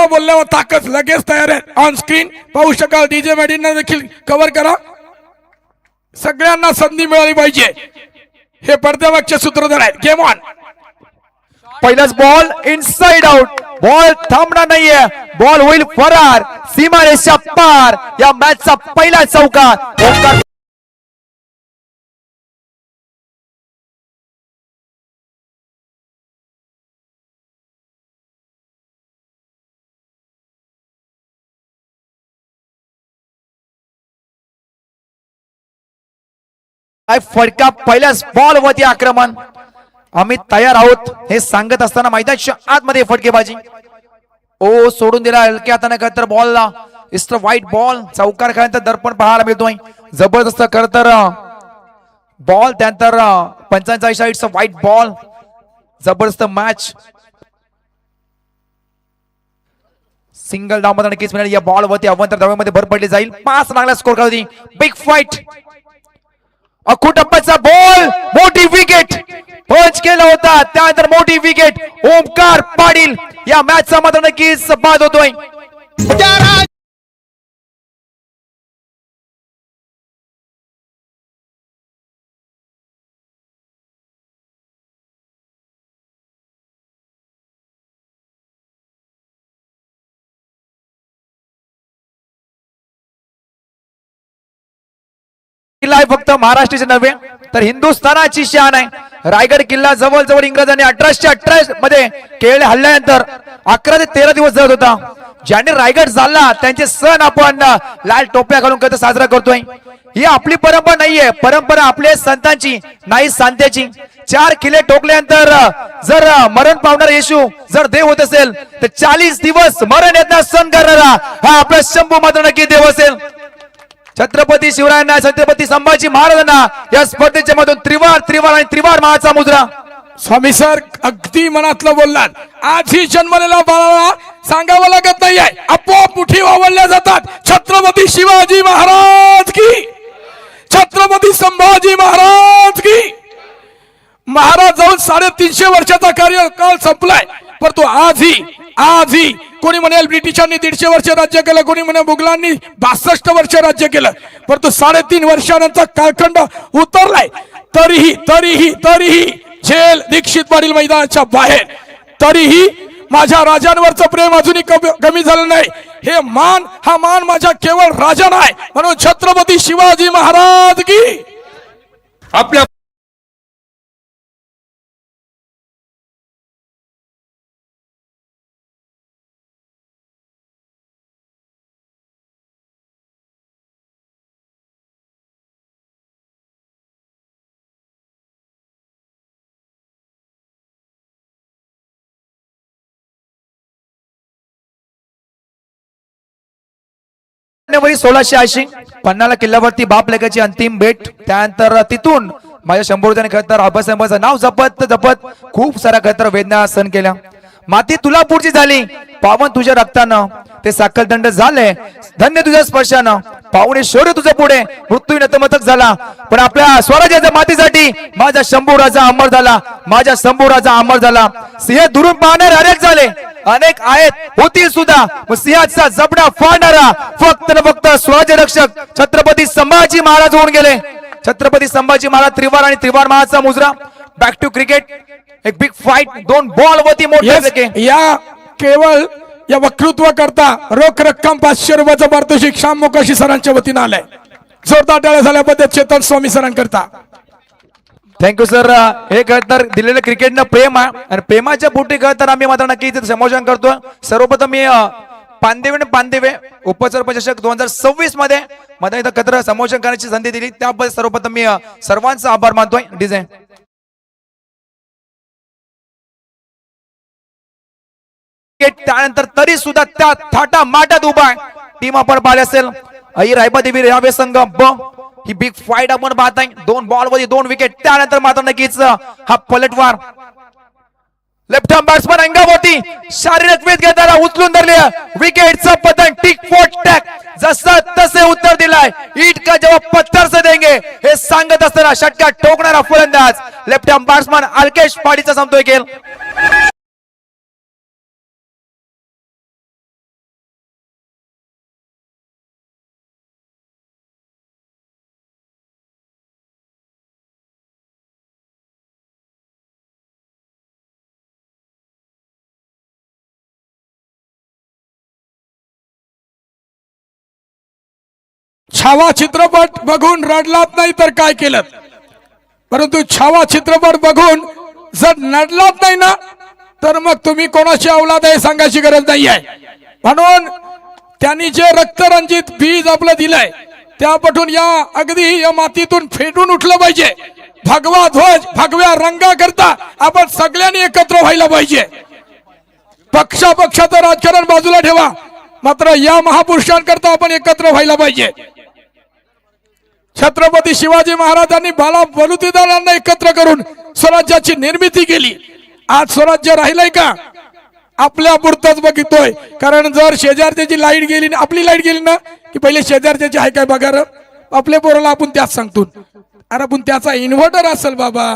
बोलल्यावर ताकद लगेच तयार आहे. ऑन स्क्रीन पाहू शकाल. डीजे मॅडीना देखील कव्हर करा. सगळ्यांना संधी मिळाली पाहिजे. हे पडद्यामागचे सूत्रधार आहेत. Game on. पहिलाच बॉल इनसाइड आउट. बॉल थांबणार नाहीये. बॉल होईल फरार सीमारेषा पार. या मॅचचा पहिला चौकार. फटका पहिल्याच बॉल वरती आक्रमण. आम्ही तयार आहोत हे सांगत असताना मैदानाच्या आतमध्ये फटकेबाजी. ओ सोडून दिला हलक्या हाताने खरं तर बॉलला. East white ball. चौकार खेळल्यानंतर दर्पण पाहायला मिळतोय. जबरदस्त खरं तर बॉल. त्यानंतर 45 इट्स व्हाईट बॉल. जबरदस्त मॅच. सिंगल डाव मध्ये नक्कीच मिळेल. या बॉल वरती अवंतर धावेमध्ये भर पडली जाईल. 5 लागला स्कोर काढली. Big fight. अकुटप्पाचा बॉल. मोठी विकेट पंच केला होता. त्यानंतर मोठी विकेट ओमकार पाटील या मॅचचा मात्र नक्कीच बाद होतोय. किल्ला फक्त महाराष्ट्राचे नव्हे तर हिंदुस्थानाची शान आहे. रायगड किल्ला जवळजवळ इंग्रजांनी 1828 मध्ये केलेले हल्ल्यानंतर 11 ते 13 दिवस जळत होता. ज्यांनी रायगड जाळला त्यांचे सण आपण लाल टोप्या घालून कधी साजरा करतोय. ही आपली परंपरा नाहीये. परंपरा आपल्या संतांची नाही सांत्याची. 4 किल्ले ठोकल्यानंतर जर मरण पावणारा येशू जर देव होत असेल तर 40 दिवस मरण येतना सण करणारा हा आपला शंभू मात्र नक्की देव असेल. छत्रपती शिवरायांना छत्रपती संभाजी महाराजांना या स्पर्धेच्या मधून त्रिवार आणि त्रिवार महाचा मुद्रा. स्वामी सर अगदी मनातलं बोललात. आज ही जन्मलेला बाळाला सांगावं लागत नाहीये. आपोआप मुठी वावरल्या जातात. छत्रपती शिवाजी महाराज की. छत्रपती संभाजी महाराज की. महाराज जाऊन 350 वर्षाचा कार्यकाळ संपलाय. परंतु आजही कोणी म्हणेल ब्रिटिशांनी 150 वर्ष राज्य केलं. कोणी म्हणे मुघलांनी 62 वर्ष राज्य केलं. परंतु 3.5 वर्षानंतर कालखंड उतरलाय. तरीही झेल दीक्षित पाटील मैदानाच्या बाहेर. तरीही माझ्या राजांवरचं प्रेम अजूनही कमी झालं नाही. हे मान हा मान माझ्या केवळ राजा नाही. म्हणून छत्रपती शिवाजी महाराज की. आपल्या जानेवारी 1680 पन्नाला किल्ल्यावरती बाप लेकाची अंतिम भेट. त्यानंतर तिथून माझ्या शंभूराजांनी खरं तर आबासाहेबांचं नाव जपत खूप साऱ्या खरं तर वेदना सहन केल्या. माती तुलापूरची झाली पावन तुझ्या रक्तानं. ते साखळदंड झाले धन्य तुझ्या स्पर्शानं. पाहुणे शौर्य तुझ्या पुढे मृत्यू नतमस्तक झाला. पण आपल्या स्वराज्याच्या मातीसाठी माझा शंभूराजा अमर झाला. माझा शंभूराजा अमर झाला. सिंह दुरून पाहणारे अनेक झाले. अनेक आहेत होतील सुद्धा. सिंहाचा जबडा फाडणारा फक्त न फक्त स्वराज्य रक्षक छत्रपती संभाजी महाराज होऊन गेले. छत्रपती संभाजी महाराज त्रिवार आणि त्रिवार महाचा मुजरा. Back to cricket. एक बिग फाईट. 2 बॉल वरती मोठे. या केवळ या वक्तृत्व करता रोख रक्कम 500 रुपयाचं पारितोषिक श्याम मोकाशी सरांच्या वतीने आलंय. जोरदार टाळ्या झाल्याबद्दल चेतन स्वामी सरांकरता. Thank you sir. हे खरं तर दिलेलं क्रिकेटनं प्रेम आहे आणि प्रेमाच्या पोटी खरं तर आम्ही मात्र नक्की इथे संबोधन करतो. सर्वप्रथम मी पानदेवे उपसरपंच चषक 2026 मध्ये मला इथं खरं संबोधन करण्याची संधी दिली. त्याबद्दल सर्वप्रथम मी सर्वांचा आभार मानतोय. डिझाईन त्यानंतर तरी सुद्धा त्या थाटा माटात उभा आहे टीम आपण पाहिले असेल. रायबा देवी रावे संघ ब. ही बिग फाईट आपण पाहत आहे. 2 बॉल मध्ये 2 विकेट. त्यानंतर मात्र नक्कीच हा पलटवार. लेफ्ट हँड बॅट्समन अंगावरती शारीरिक वेध घेताना उचलून धरले. विकेटचं पतंग टिक फॉर टॅक जसं तसे उत्तर दिलाय. ईट का जवाब पत्थर से देंगे हे सांगत असताना षटकार ठोकणारा फलंदाज लेफ्ट हँड बॅट्समन अल्केश पाटीलचा सांगतोय खेळ. छावा चित्रपट बघून रडलात नाही तर काय केलं, परंतु छावा चित्रपट बघून जर नडलात नाही ना तर मग तुम्ही कोणाची औलाद आहे सांगायची गरज नाही आहे. म्हणून त्यांनी जे रक्तरंजित बीज आपलं दिलंय त्यापासून या अगदी या मातीतून फेटून उठलं पाहिजे. भगवा ध्वज भगव्या रंगा करता आपण सगळ्यांनी एकत्र व्हायला पाहिजे. पक्षाचं राजकारण बाजूला ठेवा, मात्र या महापुरुषांकरता आपण एकत्र व्हायला पाहिजे. छत्रपती शिवाजी महाराजांनी बाला बलुतेदारांना एकत्र करून स्वराज्याची निर्मिती केली. आज स्वराज्य राहिलंय का? आपल्या पुरतच बघितोय. कारण जर शेजारच्याची लाईट गेली, आपली लाईट गेली ना की पहिले शेजारच्याची आहे काय बघा र. आपल्या पोराला आपण त्याच सांगतो, अरे पण त्याचा इन्व्हर्टर असेल बाबा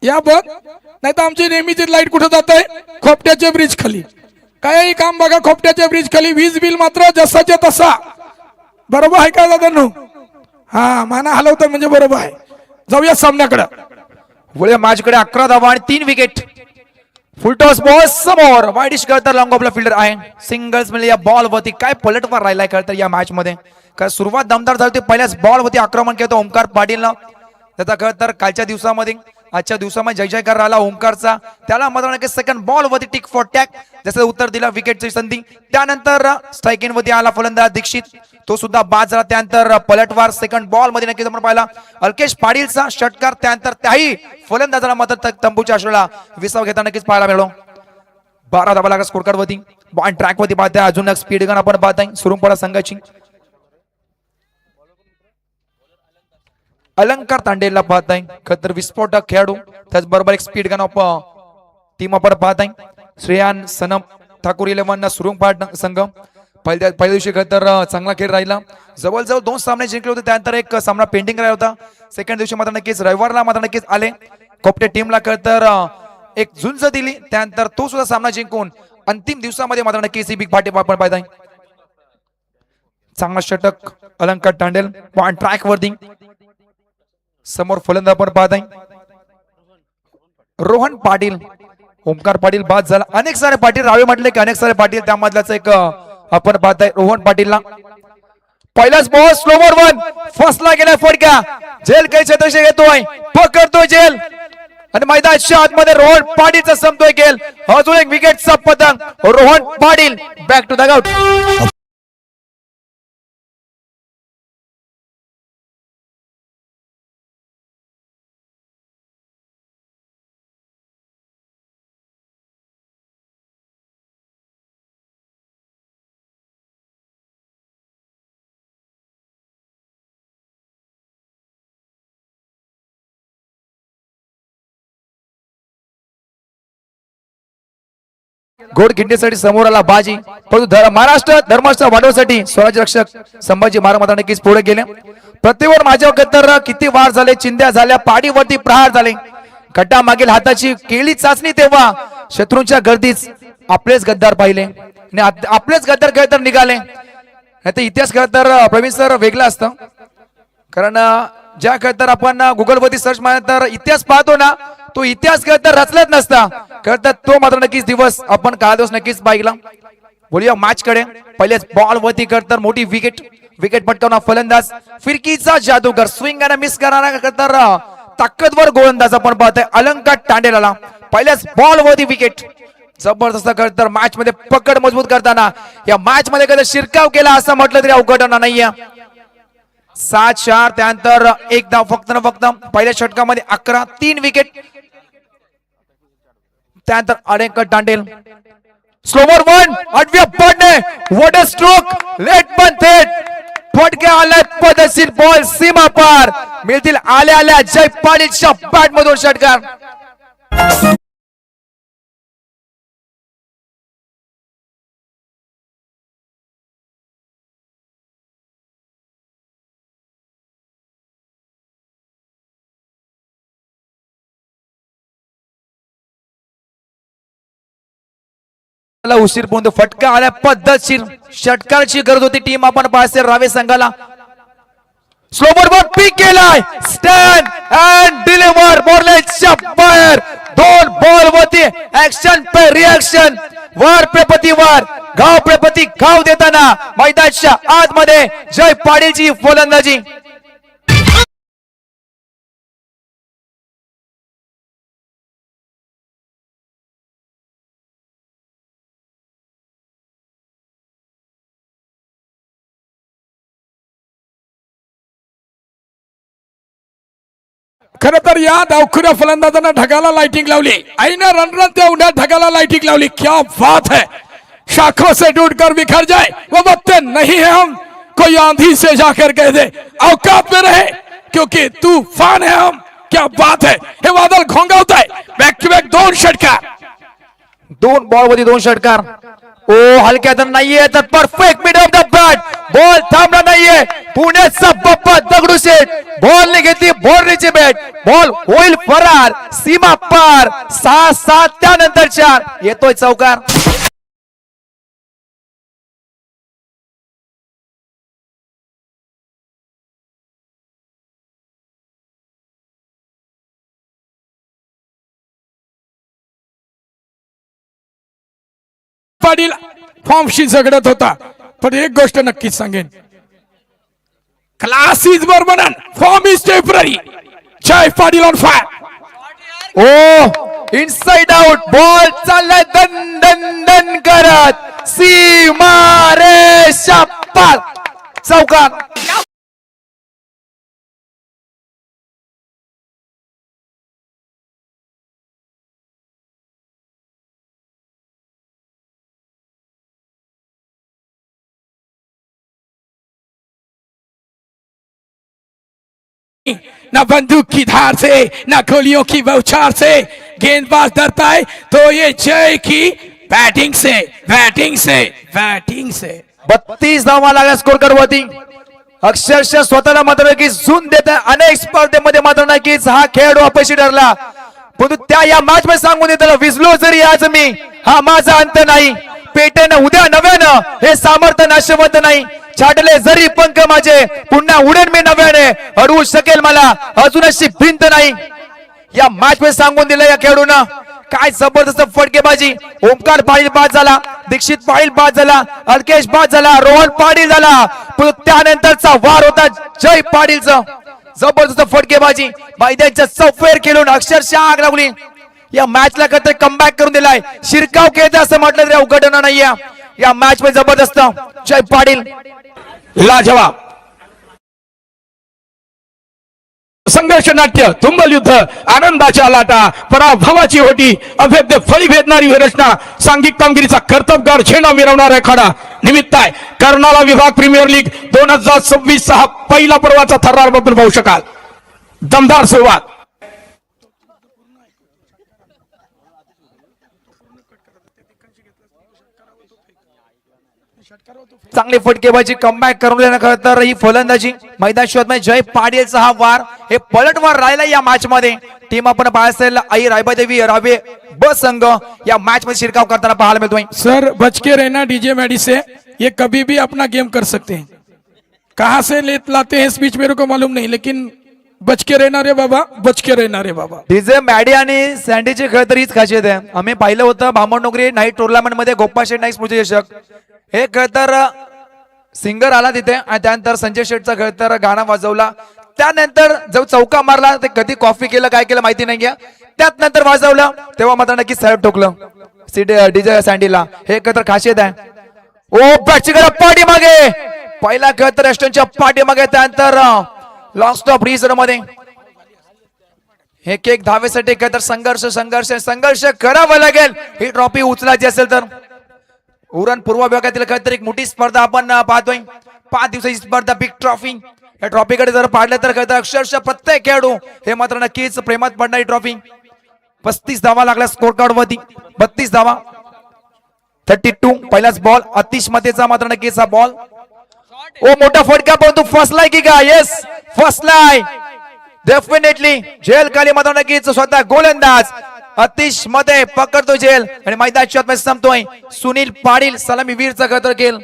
या बघ, नाही तर आमची नेहमीची लाईट कुठं जात आहे? खोपट्याच्या ब्रिज खाली. काही काम बघा, खोपट्याच्या ब्रिज खाली वीज बिल मात्र जसाच्या तसा. बरोबर आहे का दादांनो? हा माना हलवतं म्हणजे बरोबर आहे. जाऊया सामन्याकडे. वळूया मॅचकडे. 11 धावा आणि 3 विकेट. फुलटॉस बॉल समोर वाईडिश करता लॉंग ऑफला फिल्डर आहे. सिंगल्स म्हणजे या बॉल वरती काय पलटवार राहिलाय कळतं या मॅच मध्ये. कारण सुरुवात दमदार झाली होती, पहिल्याच बॉल वरती आक्रमण केलं ओमकार पाटीलनं. त्याचा कळतर कालच्या दिवसामध्ये आजच्या दिवसामध्ये जय जयकार राहिला ओमकारचा. त्याला मात्र सेकंड बॉल वरती टिक फॉर टॅग जसं उत्तर दिला विकेटची संधी. त्यानंतर स्ट्राईक इन वरती आला फलंदाज दीक्षित, तो सुद्धा बाद झाला. त्यानंतर पलटवार सेकंड बॉल मध्ये नक्कीच आपण पाहिला अल्केश पाटीलचा षटकार. त्यानंतर त्याही फलंदाजाला मात्र तंबूच्या आश्रयाला विसाव घेताना नक्कीच पाहायला मिळालो. 12 धावा लागला स्कोर कार्ड वरती. बॉल ट्रॅक वरती पाहताय अजून एक स्पीड गन आपण पाहताय सुरुंगपाडा संघाची. अलंकार तांडेला पाहताय खतर विस्फोटक खेळाडू. त्याचबरोबर एक स्पीड गन ऑफ टीम आपण पाहताय श्रेयान सनम ठाकूर 11 सुरुंगपाड संघ. पहिल्या दिवशी खतर चांगला खेळ राहिला, जवळजवळ 2 सामने जिंकले होते. त्यानंतर एक सामना पेंडिंग राहिला होता. सेकंड दिवशी मात्र नक्कीच रविवारला मात्र नक्कीच आले. कोपटे टीमला खतर एक झुंज दिली, त्यानंतर तो सुद्धा सामना जिंकून अंतिम दिवसामध्ये मात्र नक्कीच बिग पार्टी आपण पाहताय. चांगला षटक अलंकार तांडेल पॉइंट ट्रॅक वरती. समोर फलंदाज आपण पाहताय रोहन पाटील. ओमकार पाटील बाद झाला. अनेक सारे पाटील रावे म्हटले की अनेक सारे पाटील, त्यामधलाच एक आपण पाहताय रोहन पाटीलला. पहिलाच बॉल स्लोवर 1 फसला गेला फटका. जेल काही क्षेत्र घेतोय, पकडतोय जेल आणि मैदानाच्या आतमध्ये रोहन पाटीलचा संपतोय गेल. अजून एक विकेटचा पतंग Rohan Patil back to the out. गोड खिंडीसाठी समोर आला बाजी, परंतु महाराष्ट्र धर्माच्या वाढवण्यासाठी स्वराज्य रक्षक संभाजी महाराज नक्कीच पुढे गेले. प्रतिवर माझ्या तर किती वार झाले, चिंध्या झाल्या, पाडीवरती प्रहार झाले. गड्डा मागील हाताची केली चाचणी तेव्हा शत्रूंच्या गर्दीच आपलेच गद्दार पाहिले आणि आपलेच गद्दार खेळ तर निघाले. नाही इतिहास खेळ तर प्रवीण सर वेगळा असतं. कारण ज्या खेळ तर आपण गुगल वरती सर्च मारलं तर इतिहास पाहतो ना, तो इतिहास खेळ तर रचलाच नसता. तर तो मात्र नक्कीच दिवस आपण काळ दिवस नक्कीच पाहिला. बोलूया मॅच कडे. पहिलेच बॉल वरती तर मोठी विकेट पटकावणार फलंदाज फिरकीचा जादूगर, स्विंग आणि मिस करणारा तर ताकदवर गोलंदाज आपण पाहतोय अलंकार तांडेला. पहिल्याच बॉल वरती विकेट. जबरदस्त तर मॅच मध्ये पकड मजबूत करताना या मॅच मध्ये कधी शिरकाव केला असं म्हटलं तरी अवघड नाहीये. 7-4. त्यानंतर एक धाव फक्त पहिल्या षटकामध्ये 11, 3 विकेट. त्यानंतर अलंकार तांडेल स्लोवर 1 8व्या पडणे. What a stroke. लेट पण थेट फटके आलाय पदशीर बॉल सीमा पार. मिळतील आल्या जय पाटीलच्या बॅट मधून षटकार. उशीर पर्यंत फटका आल्या पद्धतशीर षटकारची गरज होती टीम आपण पाहते रावे संघाला. स्लोवर बॉल पिक केलाय. Stand and deliver. बॉलच्या बाहेर 2 बॉल वरती ऍक्शन पे रिएक्शन. वर प्रपती वर, गाव प्रपती गाव देताना मैदानाच्या आतमध्ये जय पाटीलची फलंदाजी. खर तर या डावखुऱ्या फलंदाजांना ढगाला लाइटिंग लावली, आईने रणरण त्या उन्हात ढगाला लाइटिंग लावली. क्या बात है, शाखों से टूटकर बिखर जाए वो वक्त नहीं है हम, कोई आंधी से जाकर कह दे औकात में रहे क्योंकि तूफान है हम. क्या बात है, हे वादळ घोंगावत आहे. बॅक टू बॅक 2 षटकार, 2 बॉल मध्ये 2 षटकार. ओ हलक्यात नाहीये तर perfect mid of the bat, ball थांबला नाहीये. पुण्याचा बाप्पा दगडूशेठ बॉल ने घेतली बॉर्डरीची बॅट, बॉल होईल फरार, सीमा पार. 6-7 त्यानंतर 4 येतोय चौकार. पाटील फॉर्मशी झगडत होता, पण एक गोष्ट नक्कीच सांगेन, class is permanent, form is temporary. Jay Patil on fire. Oh inside out, ball चाललाय दन दन दन करत, सीमा रेषा पार, चौकार. न बंदूक की धार से न गोलियों की बौछार से गेंदबाज डरता है तो ये जय की बैटिंग से, बैटिंग से, बैटिंग से. 32 धावा लागला स्कोर करवती. अक्षरशः स्वतःला मात्र की झून देत अनेक स्पर्धेमध्ये मात्र नक्कीच हा खेळाडू अपयशी ठरला, परंतु त्या या मॅच मध्ये सांगून देताना विसलो जरी आज मी, हा माझा अंत नाही. पेटेनं उद्या नव्यानं हे सामर्थ्य नाशवंत नाही. छाटले जरी पंख माझे, पुन्हा उडेन मी नव्याने, अडवू शकेल मला अजून अशी भिंत नाही. या मॅच मध्ये सांगून दिलं या खेळाडूनं. काय जबरदस्त फटकेबाजी. ओमकार पाटील बाद झाला, दीक्षित पाटील बाद झाला, अल्केश बाद झाला, रोहन पाटील झाला, पण त्यानंतरचा वार होता जय पाटीलचा. जबरदस्त फटकेबाजी, मैदानाच्या चौफेर खेळून अक्षरशः आग लागली. या मॅचला कधी कमबॅक करून दिलाय. शिरकाव खेळते असं म्हटलं तरी अवघड नाहीये. या मॅच मध्ये जबरदस्त जय पाटील. लाजवाब संघर्ष नाट्य, तुंबल युद्ध, आनंदाच्या लाटा, पराभवाची होटी, अभेद्य फळी भेदणारी रचना, सांघिक कामगिरीचा कर्तबगार झेंडा मिरवणारा एखादा निमित्त आहे. कर्नाळा विभाग प्रीमियर लीग 2026 हा पहिला पर्वाचा थरार बद्दल पाहू शकाल. दमदार सुरुवात. चांगली फटकेबाजी, कमबॅक करून देण्यात तर ही फलंदाजी. मैदान शोधमध्ये जय पाटीलचा हा वार, हे पलटवार राहिला या मॅच मध्ये. टीम आपण पाहायला आई रायबादेवी रावे ब संघ या मॅच मध्ये शिरकाव करताना पाहायला मिळतोय. सर बच के रहना डीजे मैडी से, ये कभी भी अपना गेम कर सकते हैं. कहां से लाते हैं इस बीच मेरे को मालूम नहीं, लेकिन बच के रहना रे बाबा, बच के रहना रे बाबा. डीजे मॅडी आणि सँडीचे खेळ तर हीच खासियत आहे. आम्ही पाहिलं होतं बामणनोगरी नाईट टुर्नामेंट मध्ये गोपाळ शेठ नाईक स्मृती चषक, हे खेळ तर सिंगर आला तिथे आणि त्यानंतर संजय शेठचा खेळ तर गाणं वाजवला. त्यानंतर जो चौका मारला ते कधी कॉफी केलं काय केलं माहिती नाही घ्या. त्यात नंतर वाजवलं तेव्हा मात्र नक्की साहेब ठोकलं डीजे सँडीला. हे खेळ तर खासियत आहे. ओ बॅटची करा पाठी मागे, पहिला खेळ तर रेस्टॉरंटच्या पाठी मागे, त्यानंतर लॉंग स्टॉप रिझर्व मध्ये एक धावेसाठी खेळ तर संघर्ष संघर्ष संघर्ष करावा लागेल ही ट्रॉफी उचलायची असेल तर. उरण पूर्व विभागातील खरं एक मोठी स्पर्धा आपण पाहतोय. 5 दिवसाची स्पर्धा, बिग ट्रॉफी. या ट्रॉफीकडे जर पाडलं तर खरं अक्षरशः प्रत्येक खेळाडू हे मात्र नक्कीच प्रेमात पडणारी ट्रॉफी. 35 धावा लागल्या स्कोर कार्ड वरती, 32 धावा, 32. पहिलाच बॉल अतिश मतेचा मात्र नक्कीच हा बॉल. ओ मोठा फटका, परंतु फसलाय की काय? येस फसलाय डेफिनेटली. झेल खाली मात्र नक्कीच स्वतः गोलंदाज अतिश मध्ये पकडतो झेल आणि मैदानात संपतोय. सुनील पाटील सलामी वीरचा खतर खेळ.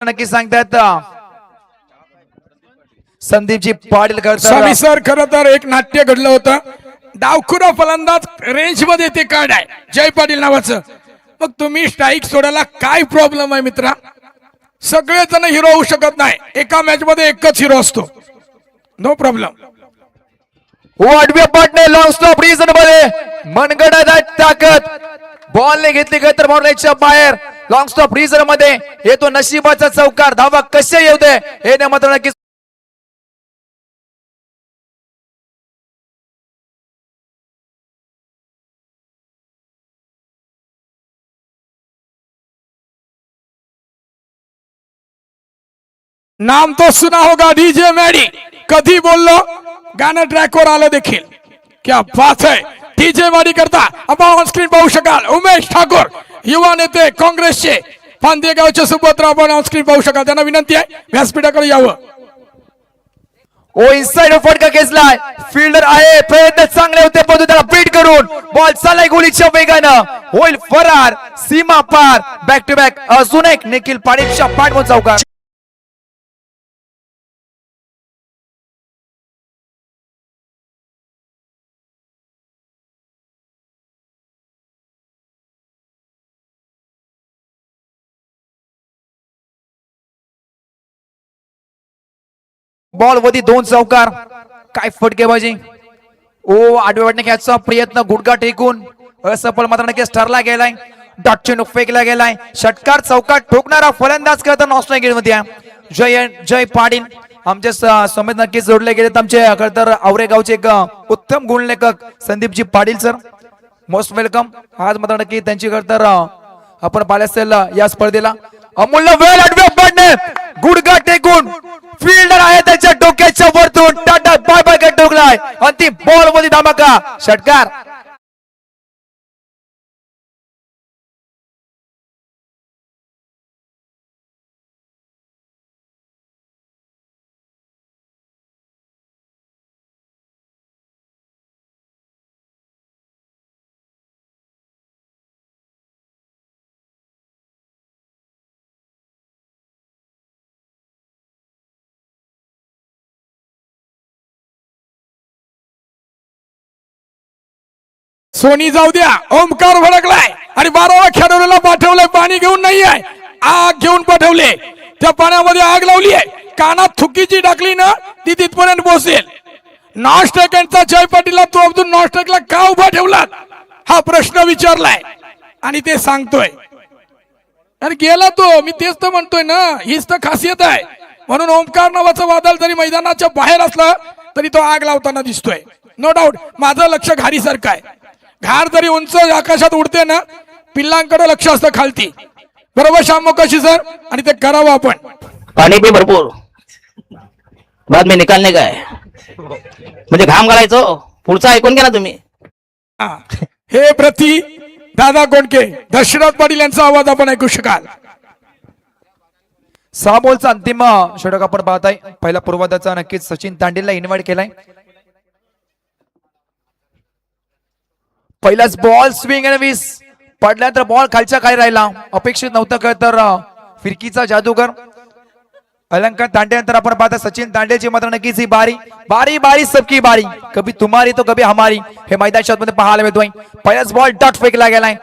नक्की सांगतात संदीपजी पाटील स्वामी सर, खरं तर एक नाट्य घडलं होतं. डावखुरा फलंदाज रेंज मध्ये ते कार्ड आहे जय पाटील नावाचं. मग तुम्ही स्ट्राईक सोडायला काय प्रॉब्लेम आहे मित्रा? सगळेजण हिरो होऊ शकत नाही. एका मॅच मध्ये एकच हिरो असतो. No problem. वाटव्या पाटणे लॉंग स्टॉप रिझन मध्ये मनगडा ताकद बॉल ने घेतली काय तर बाउंड्रीच्या बाहेर लॉंग स्टॉप रिझन मध्ये येतो नशिबाचा चौकार. धावा कसे येऊ दे हे न मात्र नक्की नाम तो सुना होगा डीजे मैडी. कधी बोललो गाणं ट्रॅकवर आलं देखील. क्या बात है. डीजे मैडी करता आपण ऑन स्क्रीन पाहू शकाल उमेश ठाकूर, युवा नेते काँग्रेसचे पांदेगावचे सुपुत्र. आपण ऑन स्क्रीन पाहू शकाल. त्यांना विनंती आहे व्यासपीठाकडे यावं. ओ इनसाइड फटका खेचलाय. फिल्डर आहे, प्रयत्न चांगले होते परंतु त्याला बीट करून बॉल चाललाय गोलीच्या वेगानं. होईल फरार, सीमा पार. बॅक टू बॅक अजून एक निखिल पाटीलच्या पाठवून चौकार. बॉल वरती 2 चौकार. काय फटकेबाजी. ओ आडव्या वाटणे घ्यायचा प्रयत्न गुडगा टेकून असफल मात्र नक्कीच ठरला गेलाय. डॉटचे नुक फेकला गेलाय. षटकार चौकार ठोकणारा फलंदाज करता नॉस्ट्रा गेट मध्ये जय पाटील आमचे समेत नक्कीच जोडले गेलेत. आमचे खरं तर औरेगावचे एक उत्तम गुणलेखक Sandeepji Patil sir, most welcome. आज मात्र नक्की त्यांची खरं तर आपण पाहिलं असेल या स्पर्धेला. अमूल्य वेळ आडव्या पडणे गुडगा टेकून फिल्डर आहे त्याच्या डोक्याच्या वरतून टाटा बाय बाय करत ठोकलाय. अंतिम बॉल मध्ये धमाका षटकार. सोनी जाऊ द्या. ओमकार भडकलाय आणि 12व्या खेळाडूला पाठवलंय. पाणी घेऊन नाही आहे, आग घेऊन पाठवले. त्या पाण्यामध्ये आग लावली आहे. कानात थुकीची टाकली ना ती तिथपर्यंत पोहोचेल. नॉस्टेकचा जय पाटीलला तो अब्दुल नॉस्टेकला का उभा ठेवलात हा प्रश्न विचारलाय आणि ते सांगतोय. अरे गेला तो. मी तेच तर म्हणतोय ना, हीच तर खासियत आहे. म्हणून ओमकार नावाचा वादळ जरी मैदानाच्या बाहेर असला तरी तो आग लावताना दिसतोय. नो डाऊट माझं लक्ष घारीसारखं आहे. घार जरी उंच आकाशात उडते ना, पिल्लांकडे लक्ष असतं खालती. बरोबर श्यामोकाशी सर. आणि ते करावं आपण. पाणी पे भरपूर, बाद में निकालने का है. म्हणजे घाम घालायचो. पुढचा ऐकून घ्या ना तुम्ही. हे प्रति दादा कोंडके, दशरथ पाटील यांचा आवाज आपण ऐकू शकाल. 6 बॉलचा अंतिम षटक आपण पाहताय. पहिला पूर्वार्धाचा नक्कीच सचिन तांडेलला इन्व्हाइट केलाय. पहिलाच बॉल स्विंग आणि 20 पडल्यानंतर बॉल खालच्या खाली राहिला. अपेक्षित नव्हतं काय तर फिरकीचा जादूगर अलंकार तांडेनंतर आपण पाहता सचिन तांडेची मात्र नक्कीच ही बारी बारी बारी सबकी बारी. कभी तुम्हारी तो कभी हमारी हे मैदानाच्या मध्ये पाहायला मिळतोय. पहिलाच बॉल डॉट फेकला गेलाय.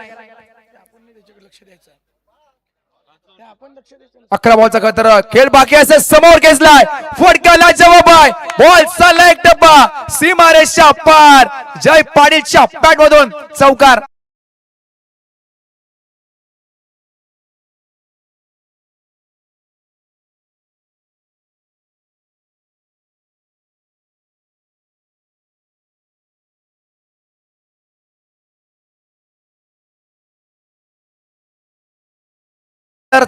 11 बॉलचा खतर खेळ बाकी असे समोर खेचलाय. फटकाला जवाब आहे. बॉल चालला एक टप्पा सीमारेषा पार. जय पाटीलच्या बॅट मधून चौकार.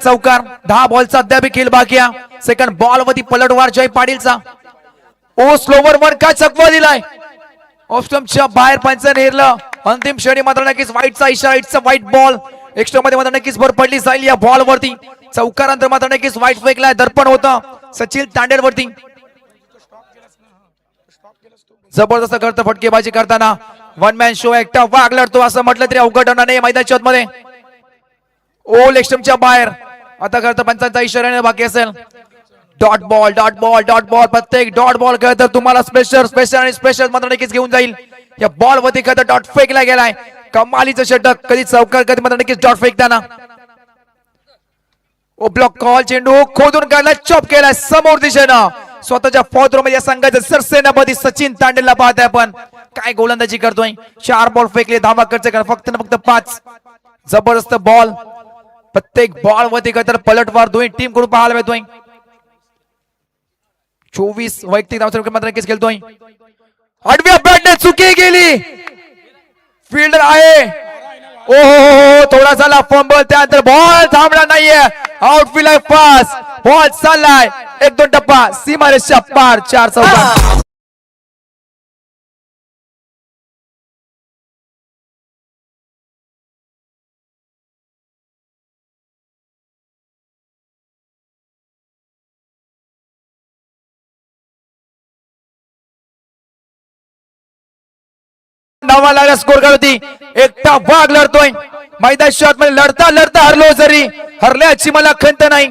चौकार. 10 बॉलचा अद्याप खेळ बाकी आहे. सेकंड बॉल वरती पलटवार जय पाटीलचा. ओ स्लोवर वर काय चकवा दिलाय. ऑफस्टंपच्या बाहेर पंचाने हेरलं. अंतिम क्षणी मात्र नक्कीच व्हाईटचा इशारा. It's a white ball. Extra मध्ये मात्र नक्कीच भर पडली जाईल या बॉल वरती. चौकारानंतर मात्र नक्कीच व्हाईट फेकलाय. दर्पण होतं सचिन तांडेल वरती. जबरदस्त करतं फटकेबाजी करताना. वन मॅन शो एकटा वाघ लढतो असं म्हटलं तरी अवघड होणार नाही मैदानाच्या मध्ये. ओ लेक्स्टमच्या बाहेर आता खरं पंचांचा इशाऱ्याने बाकी असेल. Dot ball dot ball dot ball, प्रत्येक डॉट बॉल खेळ तर तुम्हाला स्पेशल स्पेशल आणि स्पेशल मात्र नक्कीच घेऊन जाईल. या बॉल वरती खेळ डॉट फेकला गेलाय. कमालीचं षटक, कधी चौकार कधी मात्र नक्कीच डॉट फेकताना. ओ ब्लॉक कॉल, चेंडू खोदून काढला, चॉप केलाय समोर दिशेनं. स्वतःच्या फॉर्थ मध्ये या संघाचे सरसेनापती सचिन तांडेलला पाहताय आपण काय गोलंदाजी करतोय. 4 बॉल फेकले, धावा खर्च करा, फक्त ना फक्त 5. जबरदस्त बॉल, प्रत्येक बॉल वरती तर पलटवार दोन्ही टीम कडून पाहायला मिळतोय. 24 वैयक्तिक धावा मात्र नक्कीच खेळतोय. आडव्या बॅटने चुकी गेली, फिल्डर आहे. ओ थोडा झाला फंबल, त्यानंतर बॉल थांबला नाहीये. आउटफील्ड पास, बॉल चाललाय 1-2 टप्पा सीमारेषेच्या पार. 4 चौकार. धावा लागला, स्कोर काय होती. एकटा वाघ लढतोय मैदान शॉट मध्ये, लढता लढता हरलो, जरी हरल्याची मला खंत नाही.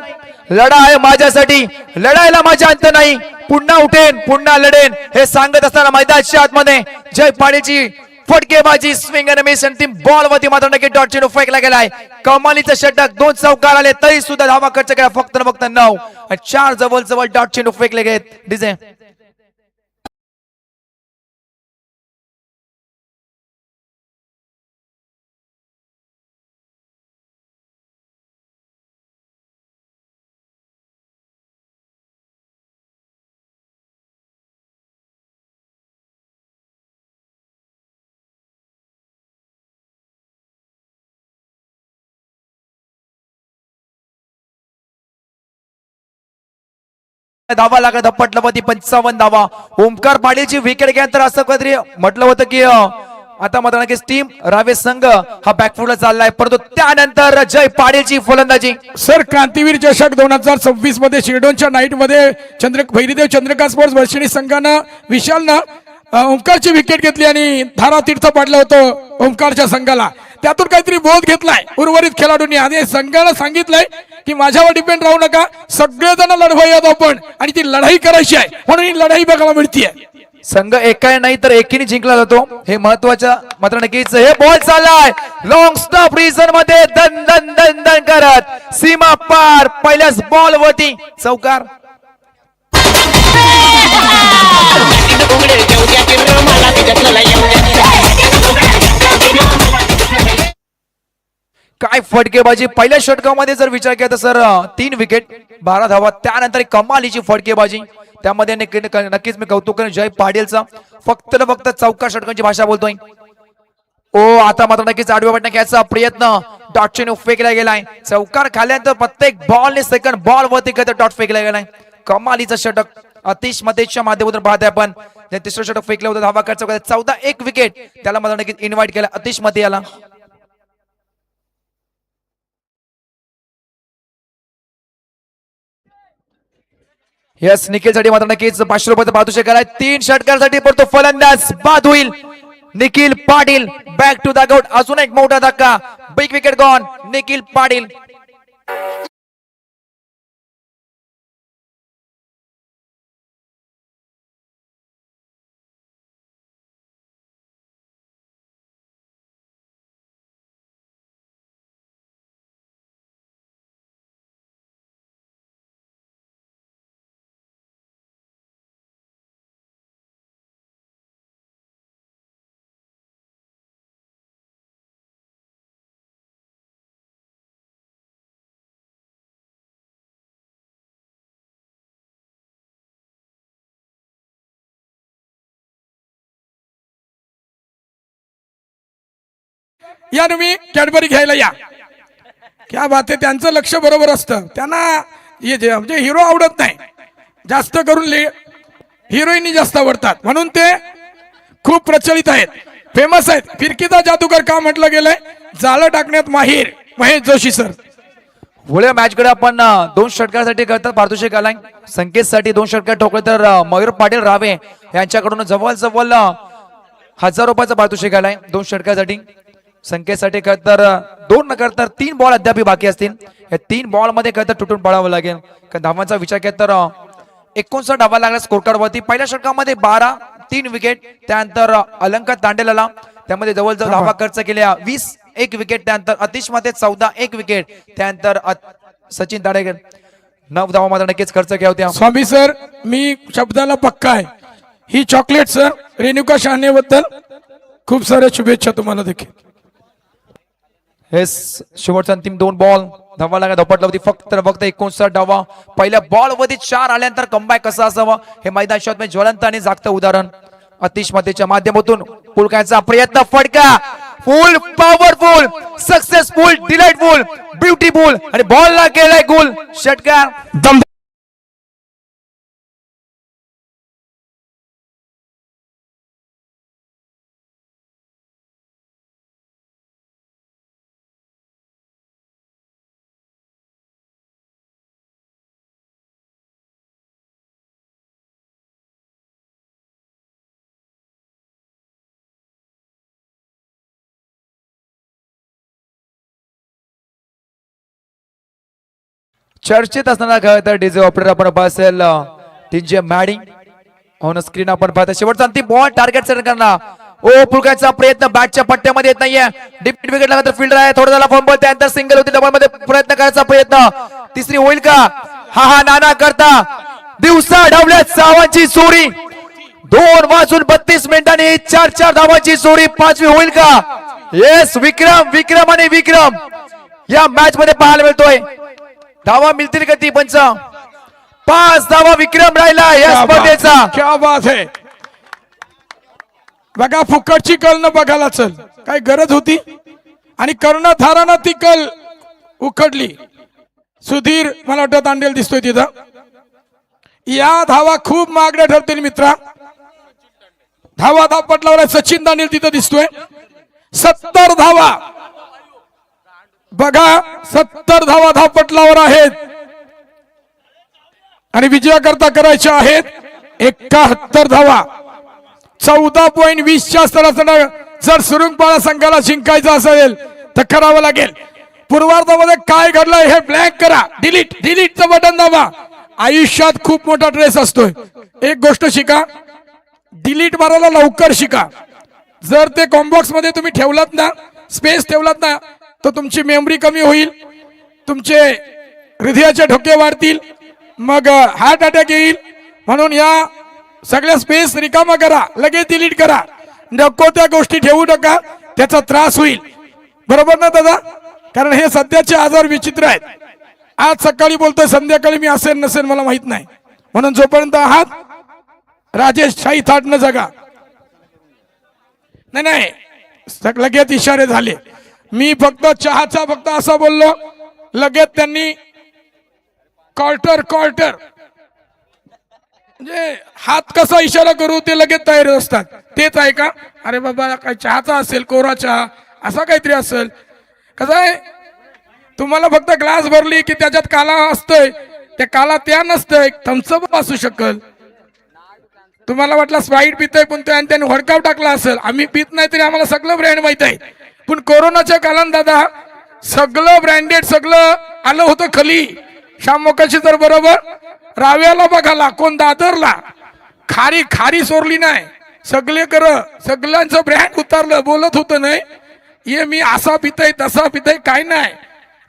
लढा आहे माझ्यासाठी, लढायला माझा अंत नाही. पुन्हा उठेन पुन्हा लढेन हे सांगत असताना मैदानाच्या आतमध्ये जय पाडीची फटकेबाजी, स्विंग आणि मिस, अंतिम बॉल वरती मात्र नक्की डॉट चेंडू फेकला गेलाय. कमालीचं षटक, 2 चौकार आले तरी सुद्धा धावा खर्च केला फक्त ना फक्त 9 आणि 4 जवळ जवळ डॉट चेंडू फेकले गेलेत. डिझे धावा लागला, धप्पटलपती 55 धावा. ओमकार पाटीलची विकेट घ्यानंतर असं कधी म्हटलं होतं की आता मात्र नक्कीच टीम रावे संघ हा बॅकफुटला चाललाय, परंतु त्यानंतर जय पाटीलची फलंदाजी. सर क्रांतीवीर चषक 2026 मध्ये शिरडोनच्या नाईट मध्ये भैरीदेव चंद्रकांत स्पोर्ट्स वर्षिणी संघानं विशालनं ओंकारची विकेट घेतली आणि धारा तीर्थ पाडलं होतं ओंकारच्या संघाला. त्यातून काहीतरी बोध घेतलाय उर्वरित खेळाडूंनी आणि संघानं सांगितलंय की माझ्यावर डिपेंड राहू नका, सगळेजण लढवूयात आपण आणि ती लढाई करायची आहे, म्हणून ही लढाई बघायला मिळतीये. संघ एकाने नाही तर एकीने जिंकला जातो, हे महत्वाचं मात्र नक्कीच. हे बॉल चाललाय लॉंग स्टॉप रिझन मध्ये, दन दन दन दन करत सीमा पार. पहिल्याच बॉल वरती चौकार. काय फटकेबाजी पहिल्या षटकामध्ये जर विचार केला तर सर 3 विकेट 12 धावा, त्यानंतर कमालीची फटकेबाजी. त्यामध्ये नक्कीच मी कौतुक करेन जय पाटीलचा. फक्त न फक्त चौकार षटकांची भाषा बोलतोय. ओ आता मात्र नक्कीच आडव्या बटणा घ्यायचा प्रयत्न, डॉट चेंडू फेकला गेलाय. चौकार खाल्यानंतर प्रत्येक बॉलने सेकंड बॉल वरती डॉट फेकला गेलाय. कमालीचं षटक अतिश मतेच्या माध्यमातून पाहताय आपण. तिसरं षटक फेकलं होतं, धावा खर्च 14 1 विकेट. त्याला मात्र नक्कीच इन्व्हाइट केला अतिश मते याला. यस निखिलसाठी मात्र नक्कीच 500 रुपयाचा पारितोषिक कराय. 3 षटकांसाठी परतो फलंदाज बाद होईल Nikhil Patil. Back to the out, अजून एक मोठा धक्का, big wicket gone Nikhil Patil. या तुम्ही कॅडबरी घ्यायला या. क्या बात आहे, त्यांचं लक्ष बरोबर असतं. त्यांना म्हणजे हिरो आवडत नाही, जास्त करून हिरोईनी जास्त आवडतात, म्हणून ते खूप प्रचलित आहेत, फेमस आहेत. फिरकीचा जादूगर का म्हटलं गेलंय, जाळं टाकण्यात माहीर महेश जोशी सर. पुढे मॅच कडे आपण 2 षटकांसाठी करतात पारितोषिक आलाय. संकेतसाठी 2 षटकार ठोकले तर मयूर पाटील रावे यांच्याकडून जवळ जवळ 1000 रुपयाचा पारितोषिक आलाय 2 षटकांसाठी. संकेतसाठी तर 2 न करता 3 बॉल अद्याप बाकी असतील. या 3 बॉल मध्ये खरं तर तुटून पडावं लागेल. कारण धावांचा विचार केला तर 59 धावा लागला स्कोर कार्ड वरती. पहिल्या षटकामध्ये 12, 3 विकेट. त्यानंतर अलंकार तांडेलला त्यामध्ये जवळजवळ धावा खर्च केल्या 20, 1 विकेट. त्यानंतर अतिश मध्ये 14, 1 विकेट. त्यानंतर सचिन ताडेकर 9 धावा मात्र नक्कीच खर्च केल्या होत्या. स्वामी सर, मी शब्दाला पक्का आहे. ही चॉकलेट सर रेणुका शहाणे बद्दल खूप साऱ्या शुभेच्छा तुम्हाला देखील. हे शेवटचा अंतिम 2 बॉल. धावा लागला धपटला होती फक्त 59 धावा. पहिल्या बॉल वरती 4 आल्यानंतर कमबॅक कसं असावं हे मैदान शॉट ज्वलंत आणि जागतं उदाहरण. अतिश मतेच्या माध्यमातून पुलकायचा प्रयत्न, फटका, फुल पॉवरफुल, सक्सेसफुल, डिलाइटफुल, ब्युटीफुल आणि बॉल ला केलाय गोल. षटकार दम चर्चेत असणारा खेळ तर डीजे ऑपरेटर आपण पाहसेल टीजे मॅडी ऑन स्क्रीन आपण पाहतो. शेवटचा अंतिम बॉल टार्गेट सेट करणार. ओ पुलकाचा प्रयत्न बॅटच्या पट्ट्यामध्ये येत नाहीये. डिप विकेट लागला तर फिल्डर आहे. थोडा झाला फंबल, त्यानंतर सिंगल होती. डबल मध्ये प्रयत्न करायचा प्रयत्न. तिसरी होईल का? हा नाना करता दिवसा डावल्यात 6 चोरी. 2 वाजून 32 मिनिटांनी 4 धावांची चोरी. 5वी होईल का? येस, विक्रम आणि विक्रम या मॅच मध्ये पाहायला मिळतोय. धावा मिळतील का? ती 5 धावा विक्रम राहिला या स्पर्धेचा. क्या बात है. बघा फुकटची कल न बघायला चल काय गरज होती आणि कर्णधारानं ती कल उखडली. सुधीर मला वाटतं तांडेल दिसतोय तिथं. या धावा खूप मागण्या ठरतील मित्रा. धावा धापटलावर सचिन तांडेल तिथं दिसतोय. 70 धावा बघा, 70 धावा धापटलावर आहेत आणि विजयाकरता करायच्या आहेत 71 धावा. 14.20च्या स्तरासना जर सुरुंगपाळा संघाला जिंकायचं असेल तर करावं लागेल. पूर्वार्धामध्ये काय घडलंय हे ब्लॅक करा. डिलीटचं बटन दाबा. आयुष्यात खूप मोठा ट्रेस असतोय. एक गोष्ट शिका, डिलीट मारायला लवकर शिका. जर ते कॉम्बॉक्स मध्ये तुम्ही ठेवलात ना, स्पेस ठेवलात ना, तर तुमची मेमरी कमी होईल, तुमचे हृदयाचे ठोके वाढतील, मग हार्ट अटॅक येईल. म्हणून या सगळ्या स्पेस रिकामा करा, लगेच डिलीट करा. नको त्या गोष्टी ठेवू नका, त्याचा त्रास होईल. बरोबर ना दादा? कारण हे सध्याचे आजार विचित्र आहेत. आज सकाळी बोलतोय, संध्याकाळी मी असेल नसेल मला माहित नाही. म्हणून जोपर्यंत आहात राजेश शाही थाटनं जगा. नाही, लगेच इशारे झाले. मी फक्त चहाचा फक्त असं बोललो, लगेच त्यांनी क्वार्टर म्हणजे हात कसा इशारा करू ते लगेच तयार असतात. तेच आहे का? अरे बाबा काय चहाचा असेल, कोरा चहा असा काहीतरी असेल. कसं आहे, तुम्हाला फक्त ग्लास भरली की त्याच्यात काला असतोय, त्या काला त्या नसतंय. थम्सअप असू शकल. तुम्हाला वाटलं स्प्राईट पितोय पण त्याने हडकाव टाकला असेल. आम्ही पित नाही तरी आम्हाला सगळं ब्रँड माहित आहे. पण कोरोनाच्या काळात दादा सगळं ब्रँडेड सगळं आलं होतं खाली. शामोकाशी तर बरोबर राव्याला बघाला, कोण दादरला खारी सोरली नाही. सगळे सगळ्यांचं ब्रँड उतारलं. बोलत होतं नाही ये मी असा पितय तसा पितय काय नाही.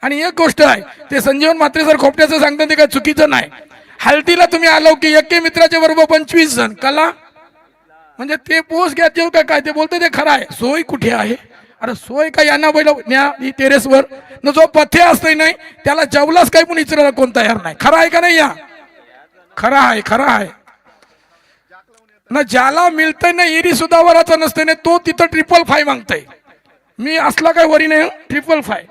आणि एक गोष्ट आहे, ते संजीवन म्हात्रे सर खोपट्याचं सांगतात ते काय चुकीचं नाही. हल्दीला तुम्ही आलो की एके मित्राच्या बरोबर 25 जण कला म्हणजे ते पोस्ट घ्या जेव काय ते बोलतो ते खरं आहे. सोय कुठे आहे? अरे सोय काय यांना बैल न्या टेरेसवर न जो पथ्य असतंय नाही त्याला जेवलाच काही पण विचारायला कोण तयार नाही. खरं आहे का नाही? या खरं आहे ना. ज्याला मिळतंय ना एरी सुद्धा वराचा नसतंय ना, तो तिथं 555 मागतय. मी असला काय वरी नाही. 555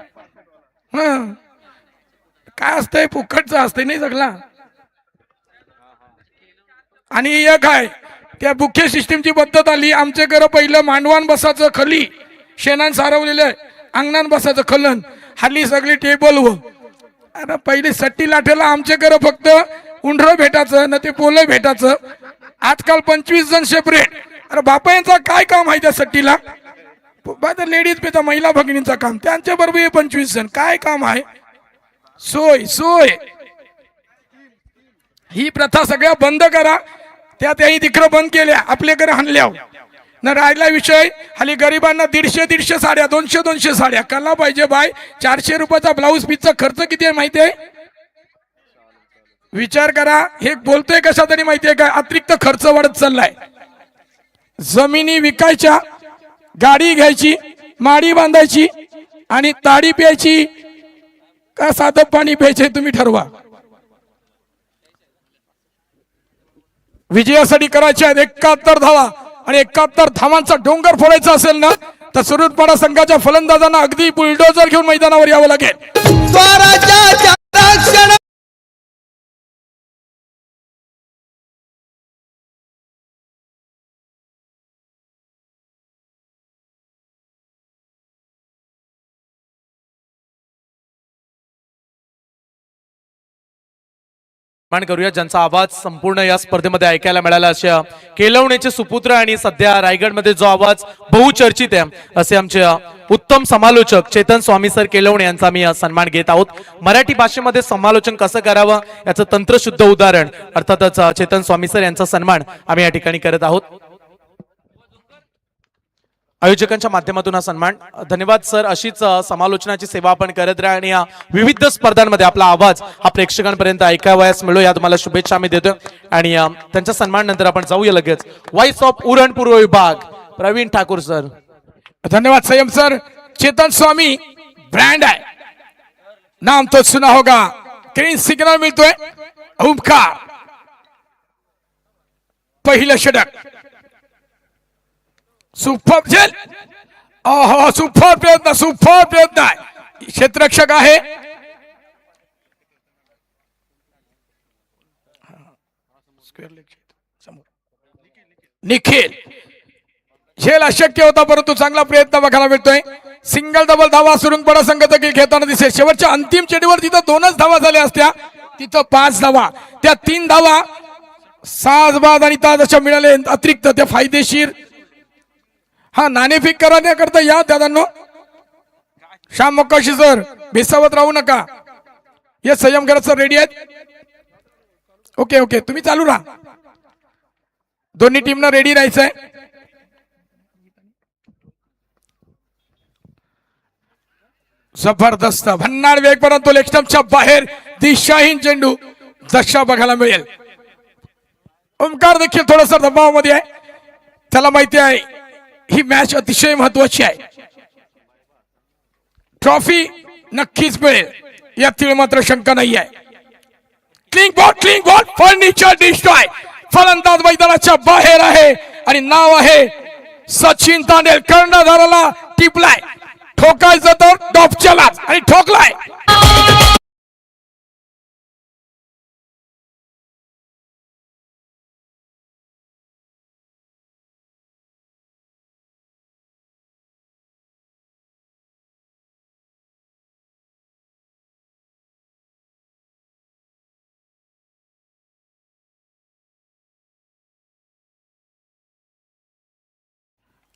काय असतंय? फुकटचं असतंय नाही सगळा. आणि एक आहे त्या बुके सिस्टीमची पद्धत आली. आमच्या घर पहिलं मांडवान बसाचं खली, शेणान सारवलेलं अंगणान बसाचं खलन. हल्ली सगळी टेबल व. अरे पहिली सट्टी लाटेला आमच्या घर फक्त उंडर भेटायचं ना, ते पोलं भेटायचं. आजकाल 25 जण सेपरेट. अरे बापा यांचा काय काम आहे त्या सट्टीला? लेडीज पेता महिला भगिनींचं काम, त्यांच्या बरोबर 25 जण काय काम आहे? सोय सोय ही प्रथा सगळ्या बंद करा. त्या त्याही तिकडं बंद केल्या, आपल्याकडे आणल्या न. राहिला विषय हल्ली गरिबांना 150 साड्या, 200 साड्या कला पाहिजे बाय. 400 रुपयाचा ब्लाऊज पीसचा खर्च किती आहे माहिती आहे? विचार करा. हे बोलतोय कशा तरी माहितीये का? अतिरिक्त खर्च वाढत चाललाय. जमिनी विकायच्या, गाडी घ्यायची, माडी बांधायची आणि ताडी प्यायची का साधं पाणी प्यायचे तुम्ही ठरवा. विजयासाठी करायच्या 71 धावा आणि 71 धावांचा डोंगर फोडायचा असेल ना तर सुरतपाडा संघाच्या फलंदाजांना अगदी बुलडोजर घेऊन मैदानावर यावं लागेल. स्वराज्याच्या रक्षण मान करूया ज्यांचा आवाज संपूर्ण या स्पर्धेमध्ये ऐकायला मिळाला अशा केलवण्याचे सुपुत्र आणि सध्या रायगडमध्ये जो आवाज बहुचर्चित आहे असे आमचे उत्तम समालोचक चेतन स्वामी सर केलवणे यांचा मी सन्मान घेत आहोत. मराठी भाषेमध्ये समालोचन कसं करावं याचं तंत्रशुद्ध उदाहरण अर्थातच चेतन स्वामी सर यांचा सन्मान आम्ही या ठिकाणी करत आहोत. आयोजकांच्या माध्यमातून हा सन्मान. धन्यवाद सर. अशीच समालोचनाची सेवा आपण करत राहा आणि या विविध स्पर्धांमध्ये आपला आवाज हा प्रेक्षकांपर्यंत ऐकावयास मिळो या तुम्हाला शुभेच्छा आम्ही देतोय. आणि त्यांच्या सन्मान नंतर आपण जाऊया लगेच व्हॉइस ऑफ उरण पूर्व विभाग प्रवीण ठाकूर सर. धन्यवाद संयम सर. चेतन स्वामी ब्रँड आहे, नाम तो सुना होगा. ग्रीन सिग्नल मिळतोय. ओमकार पहिलं षटक. सुपर झेल. ओहो सुपर प्रयत्न, सुपर प्रयत्न आहे. क्षेत्ररक्षक आहे. निखिल. झेल अशक्य होता परंतु चांगला प्रयत्न बघायला मिळतोय. सिंगल डबल धावा सुरुंगपाडा संघ देखील घेताना दिसेल. शेवटच्या अंतिम चेडीवर तिथं 2च धावा झाल्या असत्या, तिथं 5 धावा. त्या 3 धावा साज बाद आणि ताज अशा मिळाले अतिरिक्त त्या फायदेशीर. हा नाणेफेक करण्याकरता या दादांनो. श्याम मोकाशी सर बेसावत राहू नका. हे संयम करत सर रेडी आहेत. ओके ओके तुम्ही चालू राहा. दोन्ही टीमना रेडी राहायचंय. जबरदस्त भन्नाड वेग परंतु लेग स्टंपच्या बाहेर दिशाहीन चेंडू दशा बघायला मिळेल. ओमकार देखील थोडासा दबावामध्ये आहे. त्याला माहिती आहे ही मॅच अतिशय महत्वाची आहे. ट्रॉफी नक्कीच मिळेल यातील मात्र शंका नाही आहे. Cling ball furniture destroy. फलंदाज मैदानाच्या बाहेर आहे आणि नाव आहे सचिन तांडेल. कर्णधाराला टिपलाय. ठोकायचं तर डॉपच्यालाच आणि ठोकलाय.